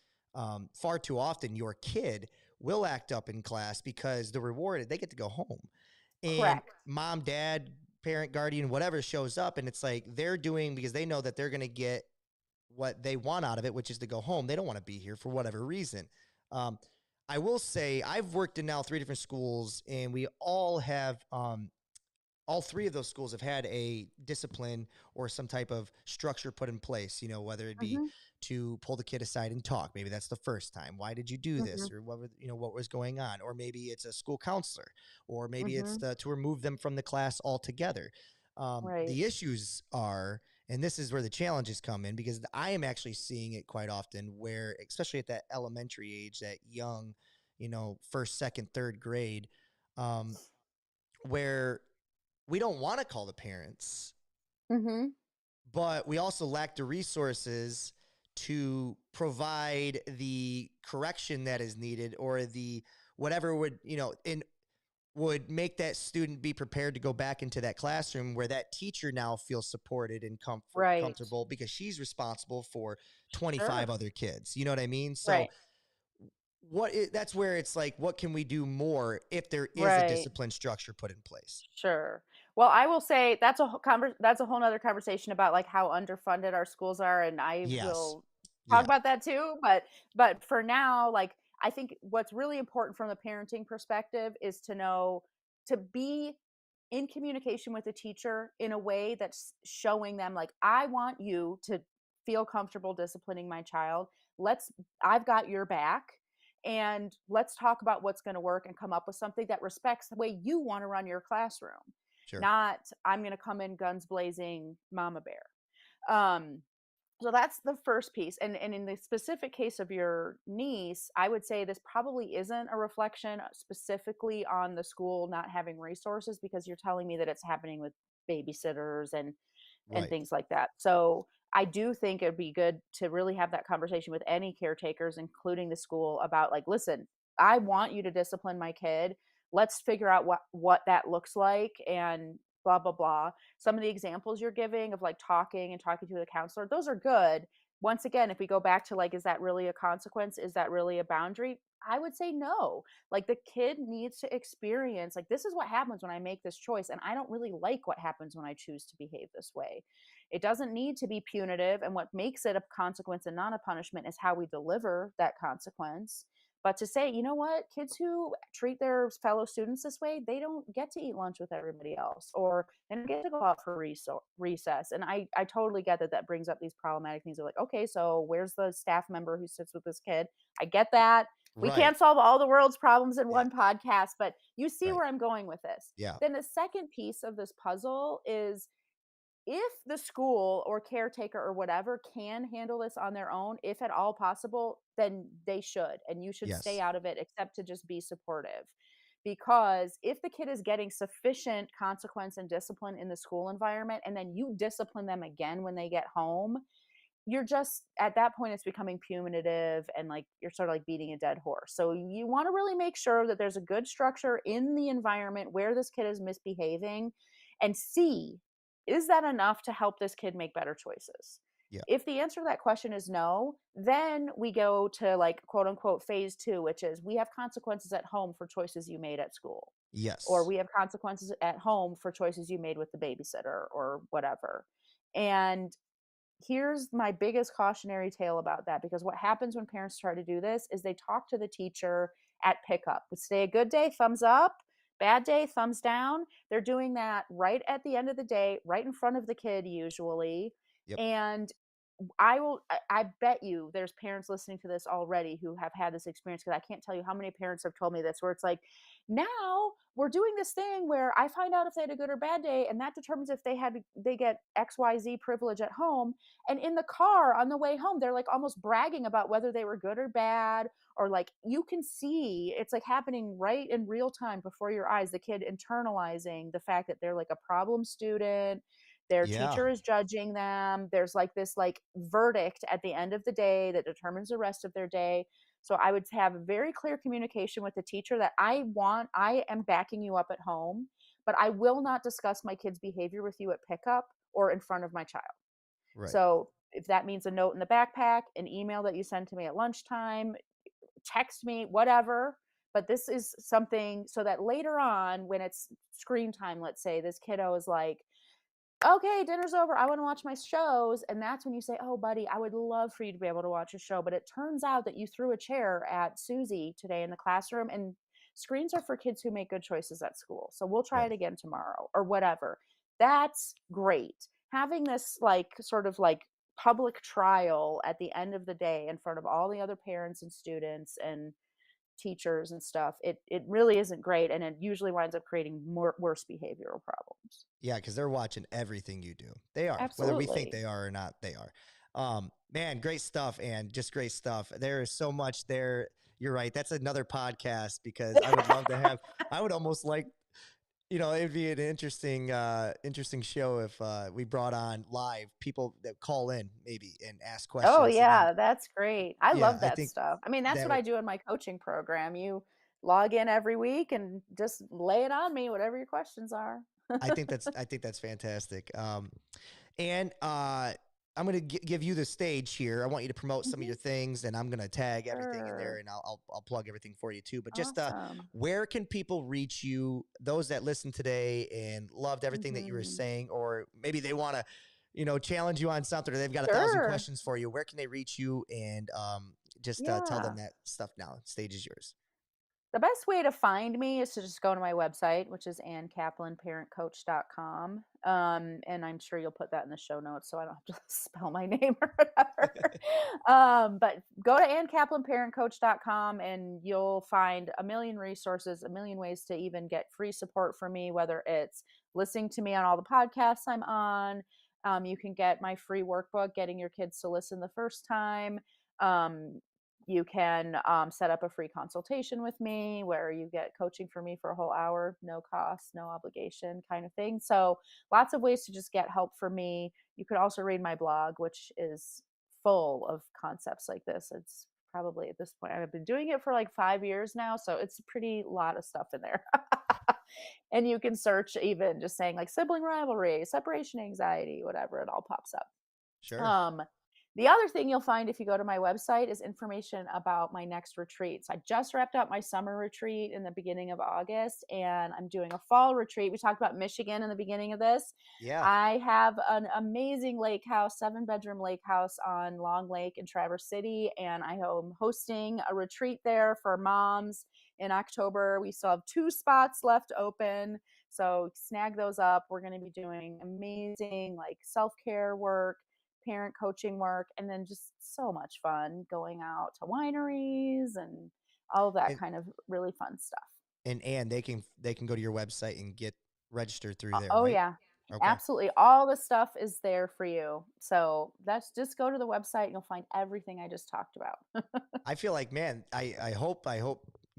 far too often your kid will act up in class because the reward they get to go home, and Correct. mom, dad, parent, guardian, whatever shows up, and it's like they're doing because they know that they're going to get what they want out of it, which is to go home. They don't want to be here for whatever reason. Um, I will say I've worked in now three different schools, and we all have all three of those schools have had a discipline or some type of structure put in place, whether it be Mhm. to pull the kid aside and talk. Maybe that's the first time. Why did you do this? Mhm. Or what was going on? Or maybe it's a school counselor, or maybe it's Mhm. to remove them from the class altogether. Right. The issues are, and this is where the challenges come in because I am actually seeing it quite often where, especially at that elementary age, that young, first, second, third grade, um, where we don't want to call the parents, Mhm. but we also lack the resources to provide the correction that is needed or the whatever would, in would make that student be prepared to go back into that classroom where that teacher now feels supported and Right. comfortable because she's responsible for Sure. 25 other kids. You know what I mean? So Right. that's where it's like, what can we do more if there is a Right. discipline structure put in place? Sure. Well, I will say that's a whole nother conversation about like how underfunded our schools are, and I Yes. will talk Yeah. about that too. But for now, like I think what's really important from the parenting perspective is to know to be in communication with a teacher in a way that's showing them like, I want you to feel comfortable disciplining my child. Let's I've got your back, and let's talk about what's going to work and come up with something that respects the way you want to run your classroom. Sure. Not, I'm going to come in guns blazing mama bear. So that's the first piece. And in the specific case of your niece, I would say this probably isn't a reflection specifically on the school not having resources, because you're telling me that it's happening with babysitters and Right. things like that. So I do think it'd be good to really have that conversation with any caretakers, including the school, about like, listen, I want you to discipline my kid. Let's figure out what that looks like, and blah blah blah. Some of the examples you're giving of like talking and talking to the counselor, those are good. Once again, if we go back to like, is that really a consequence? Is that really a boundary? I would say no. Like the kid needs to experience like, this is what happens when I make this choice, and I don't really like what happens when I choose to behave this way. It doesn't need to be punitive, and what makes it a consequence and not a punishment is how we deliver that consequence. But to say, you know what, kids who treat their fellow students this way, they don't get to eat lunch with everybody else, or they don't get to go out for recess. And I totally get that that brings up these problematic things of like, okay, so where's the staff member who sits with this kid? I get that. We Right. can't solve all the world's problems in Yeah. one podcast, but you see Right. where I'm going with this. Yeah. Then the second piece of this puzzle is, if the school or caretaker or whatever can handle this on their own, if at all possible, then they should. And you should stay Yes. out of it except to just be supportive. Because if the kid is getting sufficient consequence and discipline in the school environment, and then you discipline them again when they get home, you're just at that point it's becoming punitive and like you're sort of like beating a dead horse. So you want to really make sure that there's a good structure in the environment where this kid is misbehaving and see, is that enough to help this kid make better choices? Yeah. If the answer to that question is no, then we go to like quote unquote phase 2, which is we have consequences at home for choices you made at school, or Yes. we have consequences at home for choices you made with the babysitter or whatever. And here's my biggest cautionary tale about that, because what happens when parents try to do this is they talk to the teacher at pickup. Say a good day, thumbs up, bad day, thumbs down. They're doing that right at the end of the day, right in front of the kid usually. Yep. And I bet you there's parents listening to this already who have had this experience, because I can't tell you how many parents have told me this, where it's like, now we're doing this thing where I find out if they had a good or bad day, and that determines if they get XYZ privilege at home. And in the car on the way home, they're like almost bragging about whether they were good or bad, or like you can see it's like happening right in real time before your eyes, the kid internalizing the fact that they're like a problem student, their Yeah. teacher is judging them. There's like this like verdict at the end of the day that determines the rest of their day. So I would have very clear communication with the teacher that I am backing you up at home, but I will not discuss my kid's behavior with you at pickup or in front of my child. Right. So if that means a note in the backpack, an email that you send to me at lunchtime, text me, whatever. But this is something so that later on, when it's screen time, let's say this kiddo is like, okay, dinner's over, I want to watch my shows. And that's when you say, oh, buddy, I would love for you to be able to watch a show. But it turns out that you threw a chair at Susie today in the classroom, and screens are for kids who make good choices at school. So we'll try Right. it again tomorrow or whatever. That's great. Having this like sort of like public trial at the end of the day in front of all the other parents and students and teachers and stuff, it really isn't great, and it usually winds up creating more worse behavioral problems. Yeah, because they're watching everything you do. They are, whether we think Absolutely. they are or not. They are. Man, great stuff, and just great stuff. There is so much there. You're right. That's another podcast because I would love to have. I would almost like, it'd be an interesting show if we brought on live people that call in maybe and ask Oh, questions, and then yeah, that's great. I yeah, love I that think stuff. I mean, that's that what I do in my coaching program. You log in every week and just lay it on me, whatever your questions are. I think that's fantastic. And I'm going to give you the stage here. I want you to promote some of Mhm. your things, and I'm going to tag everything in there, Sure. and I'll plug everything for you too. But just Awesome. where can people reach you? Those that listened today and loved everything that you were Mhm. saying, or maybe they want to, challenge you on something, or they've got 1,000 Sure. questions for you. Where can they reach you? And just tell them Yeah. that stuff now. Stage is yours. The best way to find me is to just go to my website, which is AnnKaplanParentCoach.com. And I'm sure you'll put that in the show notes so I don't have to spell my name or whatever. But go to AnnKaplanParentCoach.com and you'll find a million resources, a million ways to even get free support from me, whether it's listening to me on all the podcasts I'm on. You can get my free workbook, Getting Your Kids to Listen the First Time. Um, you can set up a free consultation with me where you get coaching for me for a whole hour, no cost, no obligation kind of thing. So, lots of ways to just get help from me. You could also read my blog, which is full of concepts like this. It's probably at this point, I've been doing it for like 5 years now. So, it's a pretty lot of stuff in there. And you can search even just saying like sibling rivalry, separation anxiety, whatever, it all pops up. Sure. Um, the other thing you'll find if you go to my website is information about my next retreats. I just wrapped up my summer retreat in the beginning of August, and I'm doing a fall retreat. We talked about Michigan in the beginning of this. Yeah. I have an amazing lake house, 7-bedroom lake house on Long Lake in Traverse City, and I am hosting a retreat there for moms in October. We still have 2 spots left open. So snag those up. We're going to be doing amazing like self-care work, parent coaching work, and then just so much fun going out to wineries and all of that And kind of really fun stuff. and they can go to your website and get registered through there, Oh right? yeah. Okay. Absolutely. All the stuff is there for you. So that's just go to the website and you'll find everything I just talked about. I feel like, man, I hope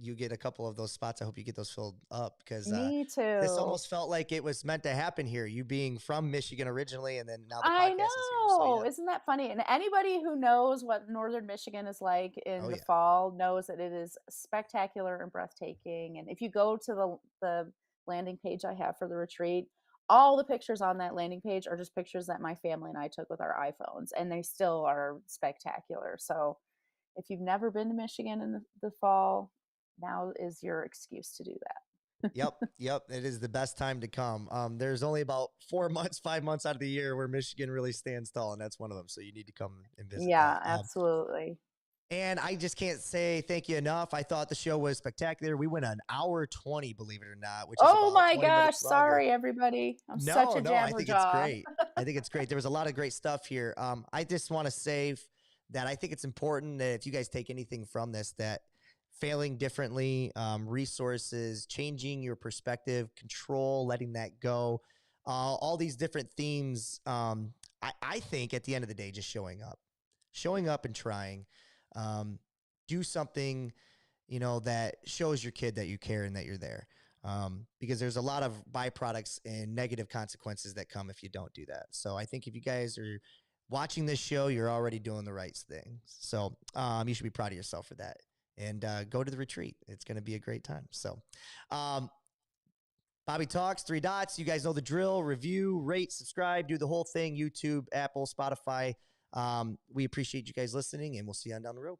you get a couple of those spots. I hope you get those filled up because Me this too. almost felt like it was meant to happen here. You being from Michigan originally, and then now the I podcast is here. So know. yeah. Isn't that funny? And anybody who knows what northern Michigan is like in Oh the yeah. fall knows that it is spectacular and breathtaking. And if you go to the landing page I have for the retreat, all the pictures on that landing page are just pictures that my family and I took with our iPhones, and they still are spectacular. So if you've never been to Michigan in the fall, now is your excuse to do that. Yep, yep. It is the best time to come. There's only about 4 months, 5 months out of the year where Michigan really stands tall, and that's one of them. So you need to come and visit that. Yeah, absolutely. And I just can't say thank you enough. I thought the show was spectacular. We went an hour 20, believe it or not, which is Oh about my 20 gosh, minutes longer. sorry everybody. I'm such No, a no, I think it's jabberjaw. great. I think it's great. There was a lot of great stuff here. I just want to say that I think it's important that if you guys take anything from this, that failing differently, resources, changing your perspective, control, letting that go, all these different themes. I think at the end of the day, just showing up and trying, um, do something, that shows your kid that you care and that you're there. Because there's a lot of byproducts and negative consequences that come if you don't do that. So I think if you guys are watching this show, you're already doing the right thing. So you should be proud of yourself for that. And go to the retreat. It's going to be a great time. So, Bobby Talks, 3 dots. You guys know the drill. Review, rate, subscribe, do the whole thing. YouTube, Apple, Spotify. We appreciate you guys listening, and we'll see you on down the road.